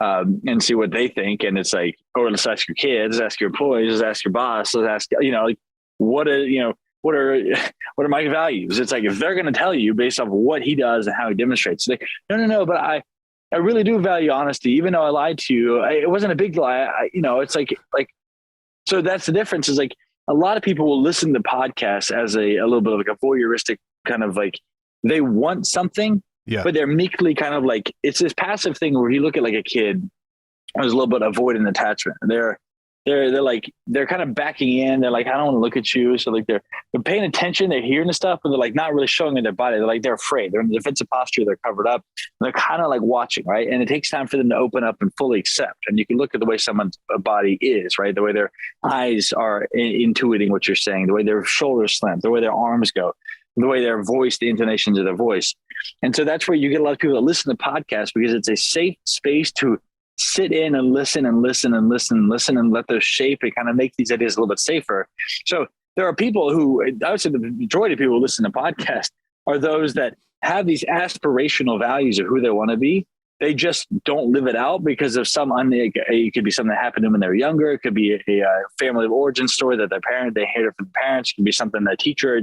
and see what they think. And it's like, or let's ask your kids, ask your employees, let's ask your boss, let's ask, what are my values? It's like, if they're going to tell you based off what he does and how he demonstrates, like, no, but I really do value honesty, even though I lied to you. It wasn't a big lie. It's like, so that's the difference is like a lot of people will listen to podcasts as a little bit of like a voyeuristic kind of like, they want something, but they're meekly kind of like, it's this passive thing where you look at like a kid, there's a little bit of avoidant attachment. They're kind of backing in. They're like, I don't want to look at you. So like they're paying attention. They're hearing the stuff, but they're like not really showing in their body. They're afraid. They're in the defensive posture. They're covered up. They're kind of like watching, right? And it takes time for them to open up and fully accept. And you can look at the way someone's body is, right? The way their eyes are intuiting what you're saying, the way their shoulders slant, the way their arms go, the way their voice, the intonations of their voice. And so that's where you get a lot of people that listen to podcasts because it's a safe space to sit in and listen and listen and listen and listen and let those shape and kind of make these ideas a little bit safer. So there are people who, I would say the majority of people who listen to podcasts are those that have these aspirational values of who they want to be. They just don't live it out because of it could be something that happened to them when they were younger. It could be a family of origin story that they inherited from their parents. It could be something that a teacher,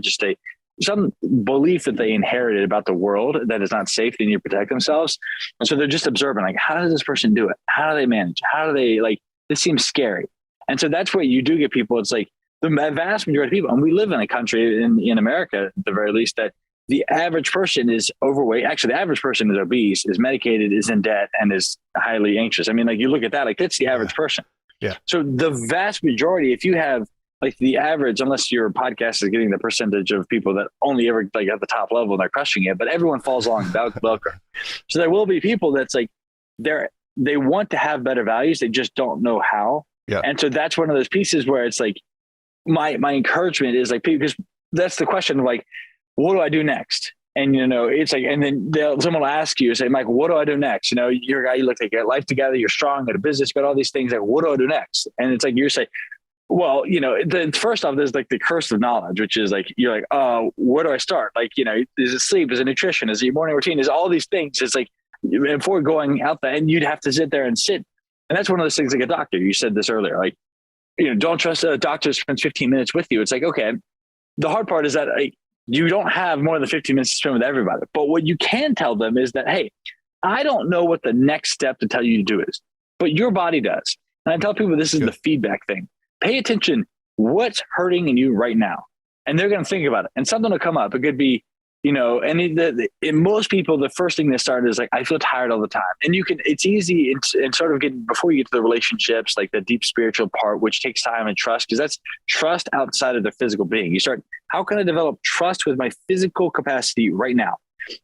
some belief that they inherited about the world that is not safe. They need to protect themselves. And so they're just observing, like, how does this person do it? How do they manage? How do they this seems scary. And so that's where you do get people. It's like the vast majority of people, and we live in a country in America, at the very least, that the average person is overweight. Actually, the average person is obese, is medicated, is in debt, and is highly anxious. I mean, like you look at that, like that's the average person. Yeah. So the vast majority, if you have like the average, unless your podcast is getting the percentage of people that only ever like at the top level and they're crushing it, but everyone falls along the bell curve. So there will be people that's like, they want to have better values. They just don't know how. Yeah. And so that's one of those pieces where it's like, my encouragement is like, because that's the question of like, what do I do next? And, you know, it's like, and then someone will ask you, say, Mike, what do I do next? You know, you're a guy, you look like you got life together, you're strong, got a business, got all these things. Like, what do I do next? And it's like, you say, well, you know, first off, there's like the curse of knowledge, which is like, you're like, oh, where do I start? Like, you know, is it sleep? Is it nutrition? Is it your morning routine? Is all these things? It's like, before going out there, and you'd have to sit there and sit. And that's one of those things like a doctor, you said this earlier, like, you know, don't trust a doctor who spends 15 minutes with you. It's like, okay, the hard part is that you don't have more than 15 minutes to spend with everybody. But what you can tell them is that, hey, I don't know what the next step to tell you to do is, but your body does. And I tell people this is the feedback thing. Pay attention. What's hurting in you right now? And they're going to think about it. And something will come up. It could be, you know, and in most people, the first thing they start is like, I feel tired all the time. And you can, it's easy and sort of getting, before you get to the relationships, like the deep spiritual part, which takes time and trust, because that's trust outside of their physical being. You start, how can I develop trust with my physical capacity right now?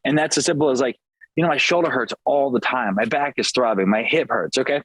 And that's as simple as like, you know, my shoulder hurts all the time. My back is throbbing. My hip hurts. Okay.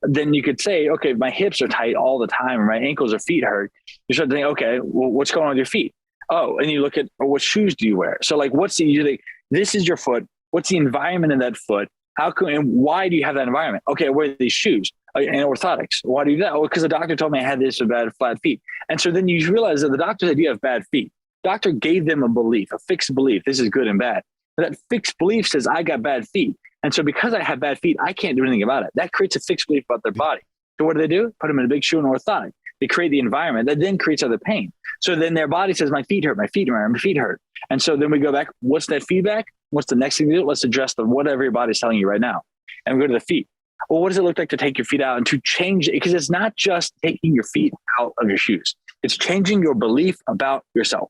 Then you could say, okay, my hips are tight all the time and my ankles or feet hurt. You start thinking, okay, well, what's going on with your feet? Oh, and you look at, what shoes do you wear? So like, this is your foot. What's the environment in that foot? And why do you have that environment? Okay, I wear these shoes and orthotics. Why do you do that? Oh, because the doctor told me I had this with bad flat feet. And so then you realize that the doctor said you have bad feet. Doctor gave them a belief, a fixed belief. This is good and bad. But that fixed belief says I got bad feet. And so because I have bad feet, I can't do anything about it. That creates a fixed belief about their body. So what do? Put them in a big shoe and orthotic. They create the environment that then creates other pain. So then their body says, my feet hurt, my feet hurt, my feet hurt. And so then we go back, what's that feedback? What's the next thing to do? Let's address whatever your body's telling you right now. And we go to the feet. Well, what does it look like to take your feet out and to change it? Because it's not just taking your feet out of your shoes. It's changing your belief about yourself.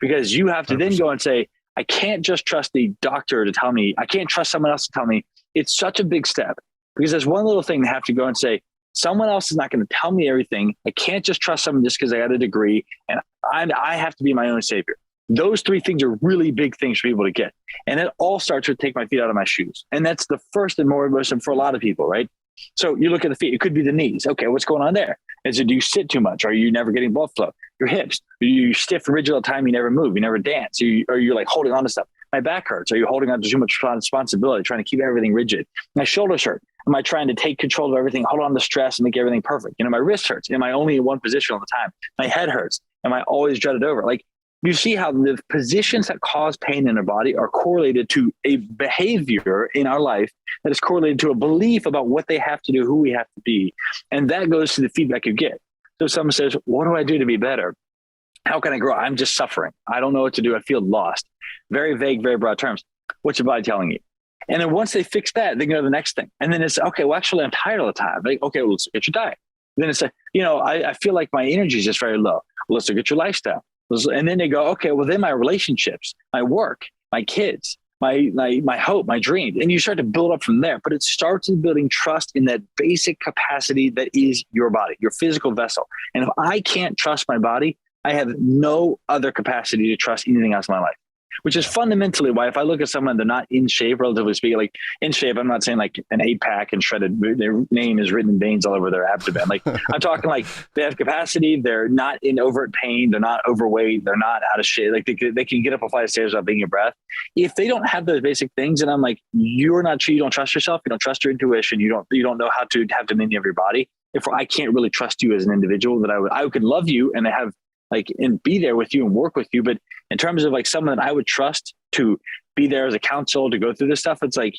Because you have to 100%. Then go and say, I can't just trust the doctor to tell me. I can't trust someone else to tell me. It's such a big step because there's one little thing to have to go and say, someone else is not going to tell me everything. I can't just trust someone just because I got a degree and I have to be my own savior. Those three things are really big things for people to get. And it all starts with take my feet out of my shoes. And that's the first and more important for a lot of people, right? So you look at the feet, it could be the knees. Okay, what's going on there? Is it, do you sit too much? Are you never getting blood flow? Your hips, are you stiff and rigid all the time? You never move, you never dance. Are you like holding on to stuff? My back hurts. Are you holding on to too much responsibility, trying to keep everything rigid? My shoulders hurt. Am I trying to take control of everything, hold on to stress and make everything perfect? You know, my wrist hurts. Am I only in one position all the time? My head hurts. Am I always dreaded over? Like, you see how the positions that cause pain in our body are correlated to a behavior in our life that is correlated to a belief about what they have to do, who we have to be. And that goes to the feedback you get. So someone says, what do I do to be better? How can I grow? I'm just suffering. I don't know what to do. I feel lost. Very vague, very broad terms. What's your body telling you? And then once they fix that, they go to the next thing. And then it's, okay, well, actually, I'm tired all the time. Like, okay, well, let's look at your diet. Then it's, I feel like my energy is just very low. Well, let's look at your lifestyle. And then they go, okay, well, then my relationships, my work, my kids, my hope, my dreams. And you start to build up from there. But it starts in building trust in that basic capacity that is your body, your physical vessel. And if I can't trust my body, I have no other capacity to trust anything else in my life, which is fundamentally why if I look at someone, they're not in shape, relatively speaking, like in shape, I'm not saying like an 8-pack and shredded, their name is written in veins all over their abdomen. Like I'm talking like they have capacity. They're not in overt pain. They're not overweight. They're not out of shape. Like they can get up a flight of stairs without being your breath. If they don't have those basic things, and I'm like, you're not sure, you don't trust yourself. You don't trust your intuition. You don't know how to have dominion of your body. Therefore, I can't really trust you as an individual that I could love you and have like, and be there with you and work with you. But in terms of like someone that I would trust to be there as a counsel to go through this stuff, it's like,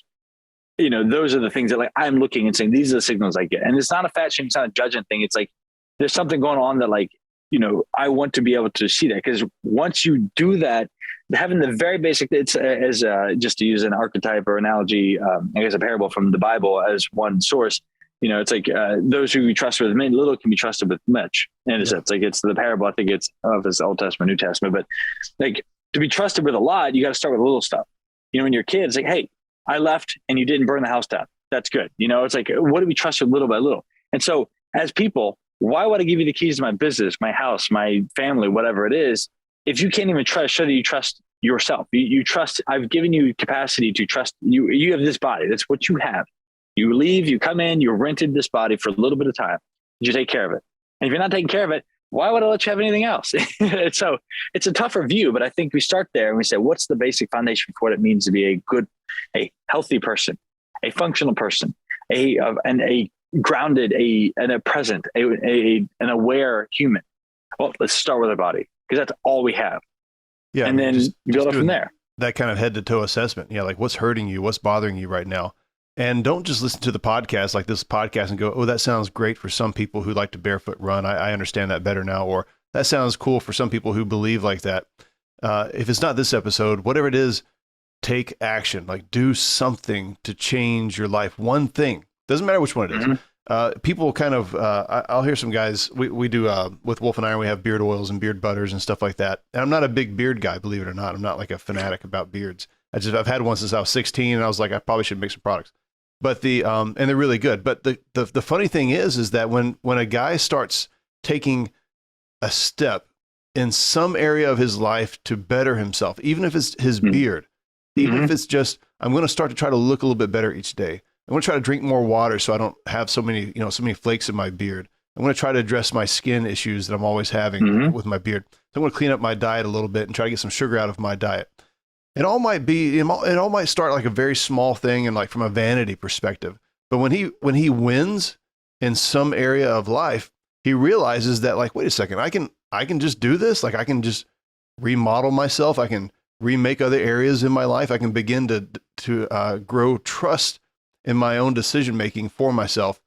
those are the things that like I'm looking and saying, these are the signals I get. And it's not a fat shame, it's not a judgment thing. It's like, there's something going on that like, I want to be able to see that. Because once you do that, having the very basic, it's as just to use an archetype or analogy, I guess a parable from the Bible as one source. It's like those who you trust with little can be trusted with much. And it's like, it's the parable. I think it's, I don't know if it's Old Testament, New Testament, but like to be trusted with a lot, you got to start with a little stuff. When your kid's like, hey, I left and you didn't burn the house down. That's good. It's like, what do we trust with little by little? And so as people, why would I give you the keys to my business, my house, my family, whatever it is, if you can't even show that you trust yourself, you trust, I've given you capacity to trust you. You have this body. That's what you have. You leave, you come in, you rented this body for a little bit of time. You take care of it. And if you're not taking care of it, why would I let you have anything else? So it's a tougher view, but I think we start there and we say, what's the basic foundation for what it means to be a healthy person, a functional person, and a grounded, and a present, an aware human. Well, let's start with our body because that's all we have. Yeah. And then build up from there. That kind of head to toe assessment. Yeah. Like what's hurting you? What's bothering you right now? And don't just listen to the podcast like this podcast and go, oh, that sounds great for some people who like to barefoot run. I understand that better now. Or that sounds cool for some people who believe like that. If it's not this episode, whatever it is, take action. Like do something to change your life. One thing. Doesn't matter which one it is. Mm-hmm. People kind of, I'll hear some guys, we do, with Wolf and Iron, we have beard oils and beard butters and stuff like that. And I'm not a big beard guy, believe it or not. I'm not like a fanatic about beards. I've had one since I was 16 and I was like, I probably should make some products. But and they're really good. But the funny thing is that when a guy starts taking a step in some area of his life to better himself, even if it's his beard, even if it's just, I'm going to start to try to look a little bit better each day. I'm going to try to drink more water so I don't have so many flakes in my beard. I'm going to try to address my skin issues that I'm always having with my beard. So I'm going to clean up my diet a little bit and try to get some sugar out of my diet. It all might start like a very small thing and like from a vanity perspective. But when he wins in some area of life, he realizes that like, wait a second, I can just do this. Like I can just remodel myself. I can remake other areas in my life. I can begin to grow trust in my own decision-making for myself.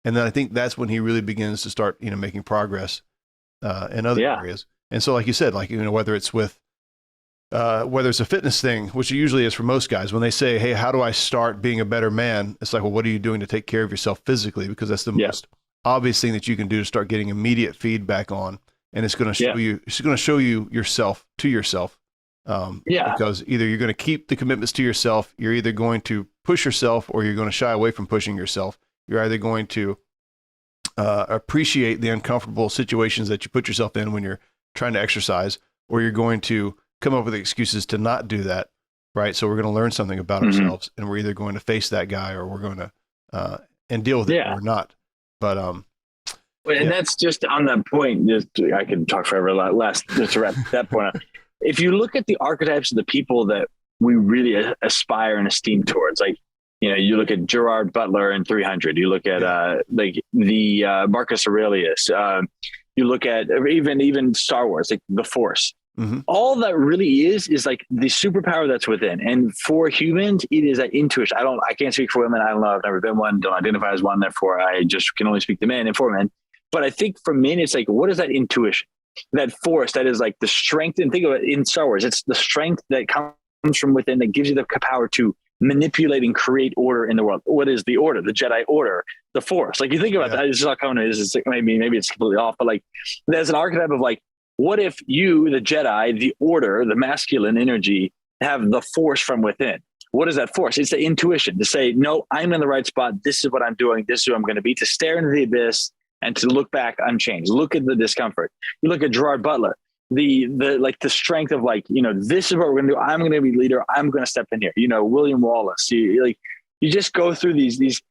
And then I think that's when he really begins to start, making progress in other areas. And so like you said, like, whether it's a fitness thing, which it usually is for most guys, when they say, hey, how do I start being a better man? It's like, well, what are you doing to take care of yourself physically? Because that's the most obvious thing that you can do to start getting immediate feedback on. And it's going to show you yourself to yourself. Because either you're going to keep the commitments to yourself, you're either going to push yourself or you're going to shy away from pushing yourself. You're either going to appreciate the uncomfortable situations that you put yourself in when you're trying to exercise, or you're going to come up with excuses to not do that, right? So we're going to learn something about ourselves, and we're either going to face that guy or we're going to and deal with it or not. But and that's just on that point. I could talk forever. A lot less just to wrap that point up. If you look at the archetypes of the people that we really aspire and esteem towards, like, you look at Gerard Butler in 300, you look at the Marcus Aurelius, you look at even Star Wars, like the Force. All that really is like the superpower that's within. And for humans, it is that intuition. I can't speak for women. I don't know. I've never been one. Don't identify as one. Therefore, I just can only speak to men and for men. But I think for men, it's like, what is that intuition? That force that is like the strength. And think of it in Star Wars, it's the strength that comes from within that gives you the power to manipulate and create order in the world. What is the order? The Jedi order, the Force. Like you think about that, it's not coming. Maybe it's completely off, but like there's an archetype of like, what if you, the Jedi, the order, the masculine energy, have the force from within? What is that force? It's the intuition to say, no, I'm in the right spot. This is what I'm doing. This is who I'm going to be, to stare into the abyss and to look back unchanged. Look at the discomfort. You look at Gerard Butler, the strength of like, this is what we're going to do. I'm going to be leader. I'm going to step in here. William Wallace, you just go through these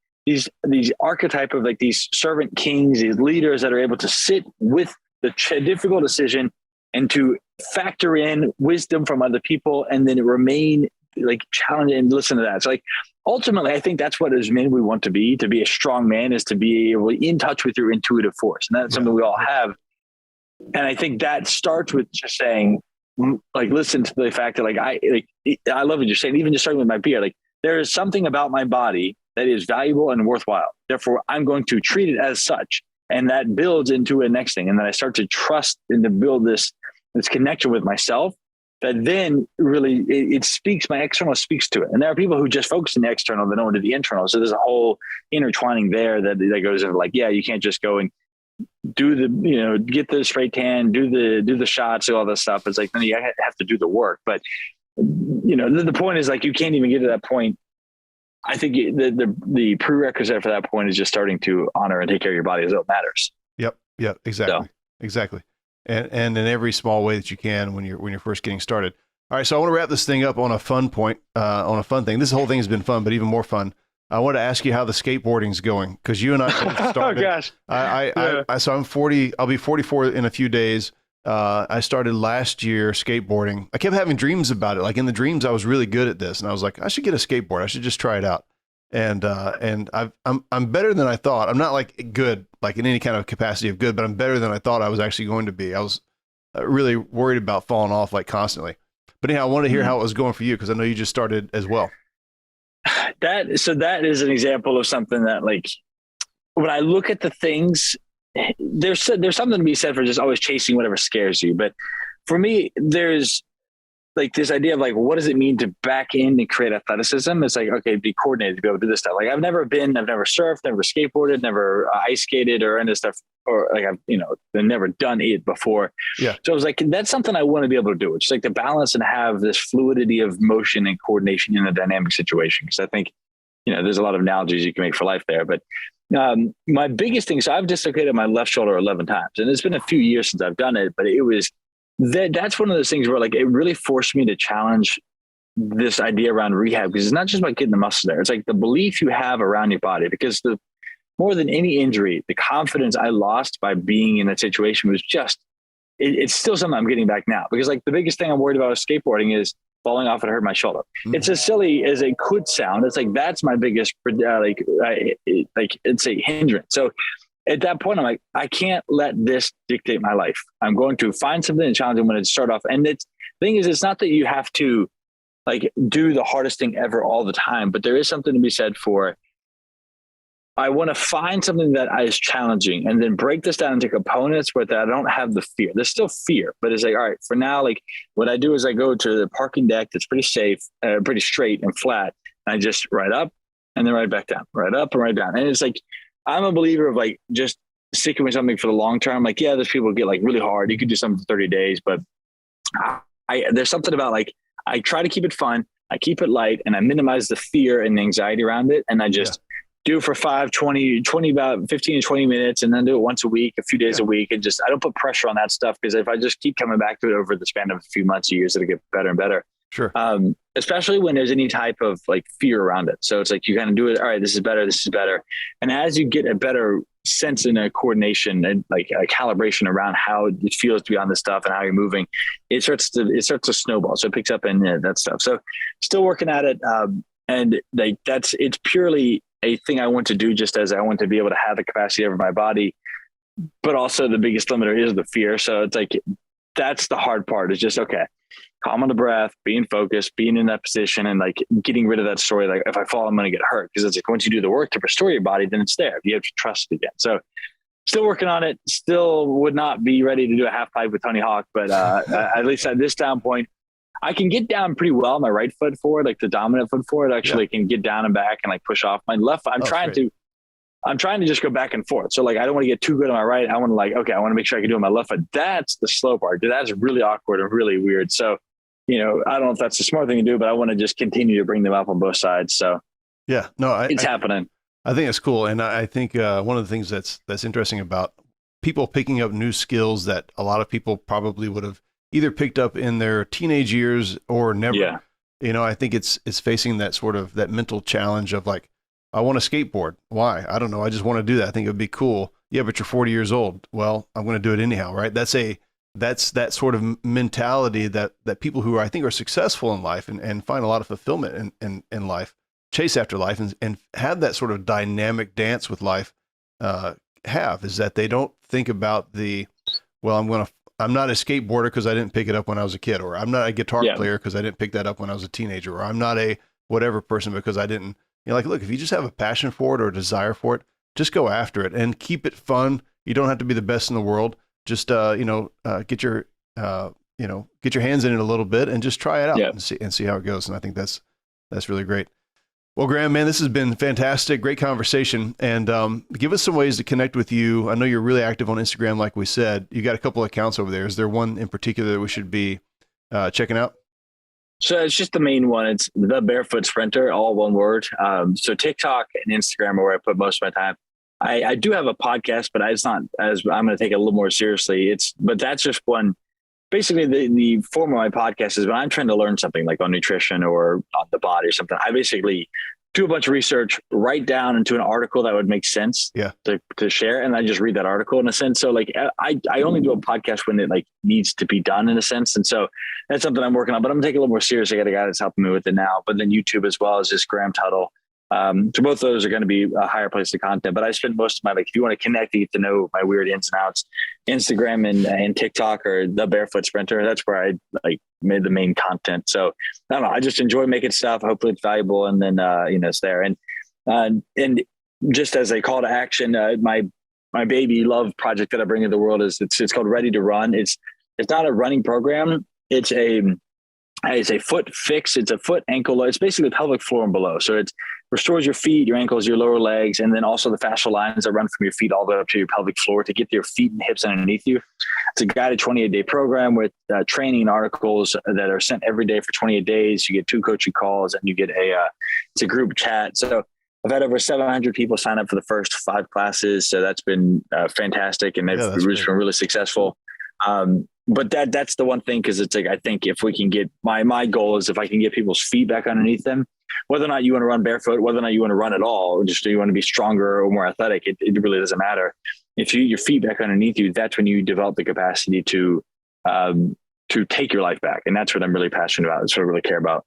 archetype of like these servant kings, these leaders that are able to sit with the difficult decision and to factor in wisdom from other people and then remain like challenged and listen to that. So like ultimately, I think that's what as men we want to be a strong man, is to be able in touch with your intuitive force. And that's something we all have. And I think that starts with just saying, like, listen to the fact that I love what you're saying, even just starting with my beard, like there is something about my body that is valuable and worthwhile. Therefore, I'm going to treat it as such. And that builds into a next thing. And then I start to trust and to build this connection with myself that then really it speaks, my external speaks to it. And there are people who just focus on the external, they don't do the internal. So there's a whole intertwining there that goes into like, you can't just go and do the, get the spray tan, do the shots, all that stuff. It's like, then you have to do the work. But, the point is like, you can't even get to that point. I think the prerequisite for that point is just starting to honor and take care of your body as though it matters. Yep. Exactly. And in every small way that you can when you're first getting started. All right. So I want to wrap this thing up on a fun point, on a fun thing. This whole thing has been fun, but even more fun. I want to ask you how the skateboarding's going, because you and I both started. Oh gosh. So I'm 40. I'll be 44 in a few days. I started last year skateboarding. I kept having dreams about it. Like in the dreams, I was really good at this, and I was like, I should get a skateboard. I should just try it out. And I'm better than I thought. I'm not like good, like in any kind of capacity of good, but I'm better than I thought I was actually going to be. I was really worried about falling off like constantly. But anyhow, I want to hear how it was going for you, because I know you just started as well. That is an example of something that, like, when I look at the things, there's something to be said for just always chasing whatever scares you. But for me, there's like this idea of like, what does it mean to back in and create athleticism? It's like, okay, be coordinated to be able to do this stuff. Like I've never surfed, never skateboarded, never ice skated or any of this stuff, or like I've never done it before. Yeah. So I was like, that's something I want to be able to do. It's like the balance and have this fluidity of motion and coordination in a dynamic situation. Because I think, there's a lot of analogies you can make for life there. But my biggest thing, so I've dislocated my left shoulder 11 times, and it's been a few years since I've done it, but it was that's one of those things where like it really forced me to challenge this idea around rehab, because it's not just about getting the muscle there. It's like the belief you have around your body, because more than any injury, the confidence I lost by being in that situation was just, it's still something I'm getting back now. Because like the biggest thing I'm worried about with skateboarding is falling off and hurt my shoulder. Mm-hmm. It's as silly as it could sound. It's like, that's my biggest, it's a hindrance. So at that point, I'm like, I can't let this dictate my life. I'm going to find something and challenge. I'm going to start off. And the thing is, it's not that you have to like do the hardest thing ever all the time, but there is something to be said for, I want to find something that is challenging and then break this down into components where I don't have the fear. There's still fear, but it's like, all right, for now, like what I do is I go to the parking deck that's pretty safe, pretty straight and flat. And I just ride up and then ride back down, ride up and ride down. And it's like, I'm a believer of like just sticking with something for the long term. Like, yeah, there's people who get like really hard. You could do something for 30 days, but there's something about like, I try to keep it fun. I keep it light and I minimize the fear and the anxiety around it. And I just do it for 5, 20, about 15 to 20 minutes, and then do it once a week, a few days a week. And just, I don't put pressure on that stuff, because if I just keep coming back to it over the span of a few months, years, it'll get better and better. Sure. Especially when there's any type of like fear around it. So it's like, you kind of do it. All right, this is better. This is better. And as you get a better sense and a coordination and like a calibration around how it feels to be on this stuff and how you're moving, it starts to snowball. So it picks up in that stuff. So still working at it. And like, it's purely a thing I want to do, just as I want to be able to have the capacity over my body, but also the biggest limiter is the fear. So it's like, that's the hard part, is just, okay, calm on the breath, being focused, being in that position, and like getting rid of that story. Like if I fall, I'm going to get hurt. Because it's like, once you do the work to restore your body, then it's there. You have to trust it again. So still working on it, still would not be ready to do a half pipe with Tony Hawk, but at least at this down point, I can get down pretty well. My right foot forward, like the dominant foot forward, actually can get down and back and like push off. My left, I'm trying to just go back and forth. So like, I don't want to get too good on my right. I want to like, okay, I want to make sure I can do it on my left foot. That's the slow part. That's really awkward and really weird. So, I don't know if that's the smart thing to do, but I want to just continue to bring them up on both sides. So yeah, no, it's happening. I think it's cool. And I think one of the things that's interesting about people picking up new skills that a lot of people probably would have either picked up in their teenage years or never. Yeah. I think it's facing that sort of that mental challenge of like, I want to skateboard. Why? I don't know. I just want to do that. I think it would be cool. Yeah, but you're 40 years old. Well, I'm going to do it anyhow, right? That's that sort of mentality that people who I think are successful in life and find a lot of fulfillment in life, chase after life and have that sort of dynamic dance with life, is that they don't think about I'm not a skateboarder because I didn't pick it up when I was a kid, or I'm not a guitar player because I didn't pick that up when I was a teenager, or I'm not a whatever person because I didn't, like, look, if you just have a passion for it or a desire for it, just go after it and keep it fun. You don't have to be the best in the world. Just, get your hands in it a little bit and just try it out and see how it goes. And I think that's really great. Well, Graham, man, this has been fantastic. Great conversation. And give us some ways to connect with you. I know you're really active on Instagram, like we said. You got a couple of accounts over there. Is there one in particular that we should be checking out? So it's just the main one. It's the Barefoot Sprinter, all one word. So TikTok and Instagram are where I put most of my time. I do have a podcast, but it's not as I'm going to take it a little more seriously. But that's just one. Basically, the form of my podcast is when I'm trying to learn something like on nutrition or on the body or something. I basically do a bunch of research, write down into an article that would make sense to share. And I just read that article in a sense. So like, I only do a podcast when it like needs to be done in a sense. And so that's something I'm working on, but I'm taking a little more serious. I got a guy that's helping me with it now, but then YouTube as well as just Graham Tuttle. So both of those are going to be a higher place of content, but I spend most of my, like, if you want to connect, you get to know my weird ins and outs, Instagram and TikTok or the Barefoot Sprinter. That's where I like made the main content. So I don't know. I just enjoy making stuff. Hopefully it's valuable. And then, it's there. And just as a call to action, my baby love project that I bring into the world is it's called Ready to Run. It's not a running program. It's a foot fix. It's a foot ankle. It's basically pelvic floor and below. So it restores your feet, your ankles, your lower legs, and then also the fascial lines that run from your feet all the way up to your pelvic floor to get your feet and hips underneath you. It's a guided 28-day program with training articles that are sent every day for 28 days. You get 2 coaching calls and you get it's a group chat. So I've had over 700 people sign up for the first 5 classes. So that's been fantastic. And they've been really successful. But that's the one thing, because it's like, I think if we can get my goal is if I can get people's feet back underneath them, whether or not you want to run barefoot, whether or not you want to run at all, or just you want to be stronger or more athletic, it really doesn't matter. If your feet back underneath you, that's when you develop the capacity to take your life back. And that's what I'm really passionate about. That's what I really care about.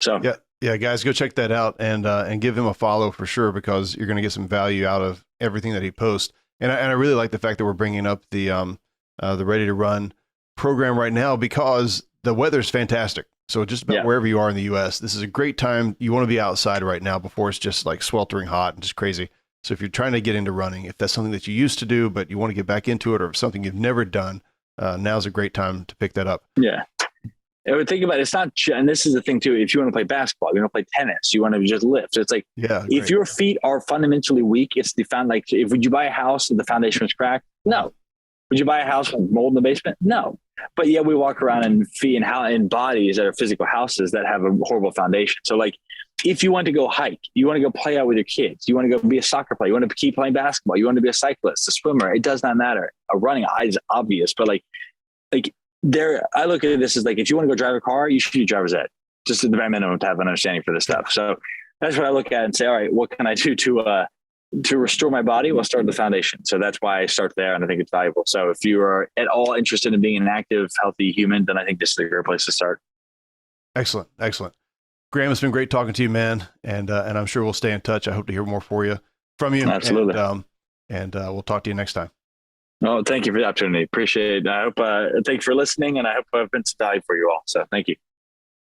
So yeah, guys, go check that out and give him a follow for sure, because you're going to get some value out of everything that he posts. And I really like the fact that we're bringing up the Ready to Run program right now, because the weather's fantastic. So just about wherever you are in the US, this is a great time. You want to be outside right now before it's just like sweltering hot and just crazy. So if you're trying to get into running, if that's something that you used to do, but you want to get back into it, or something you've never done, now's a great time to pick that up. Yeah. I would think about it. It's not, and this is the thing too, if you want to play basketball, you want to play tennis, you want to just lift. It's like, if your feet are fundamentally weak, it's would you buy a house and the foundation was cracked? No. Would you buy a house with mold in the basement? No. But yeah, we walk around in feet and in bodies that are physical houses that have a horrible foundation. So like, if you want to go hike, you want to go play out with your kids, you want to go be a soccer player, you want to keep playing basketball, you want to be a cyclist, a swimmer, it does not matter. A running is obvious, but like I look at this as like, if you want to go drive a car, you should do driver's ed, just at the bare minimum to have an understanding for this stuff. So that's what I look at and say, all right, what can I do to restore my body? We'll start at the foundation. So that's why I start there. And I think it's valuable. So if you are at all interested in being an active, healthy human, then I think this is a great place to start. Excellent. Graham, it's been great talking to you, man. And I'm sure we'll stay in touch. I hope to hear more from you. Absolutely. And we'll talk to you next time. Oh, thank you for the opportunity. Appreciate it. I hope, thank you for listening, and I hope I've been some value for you all. So thank you.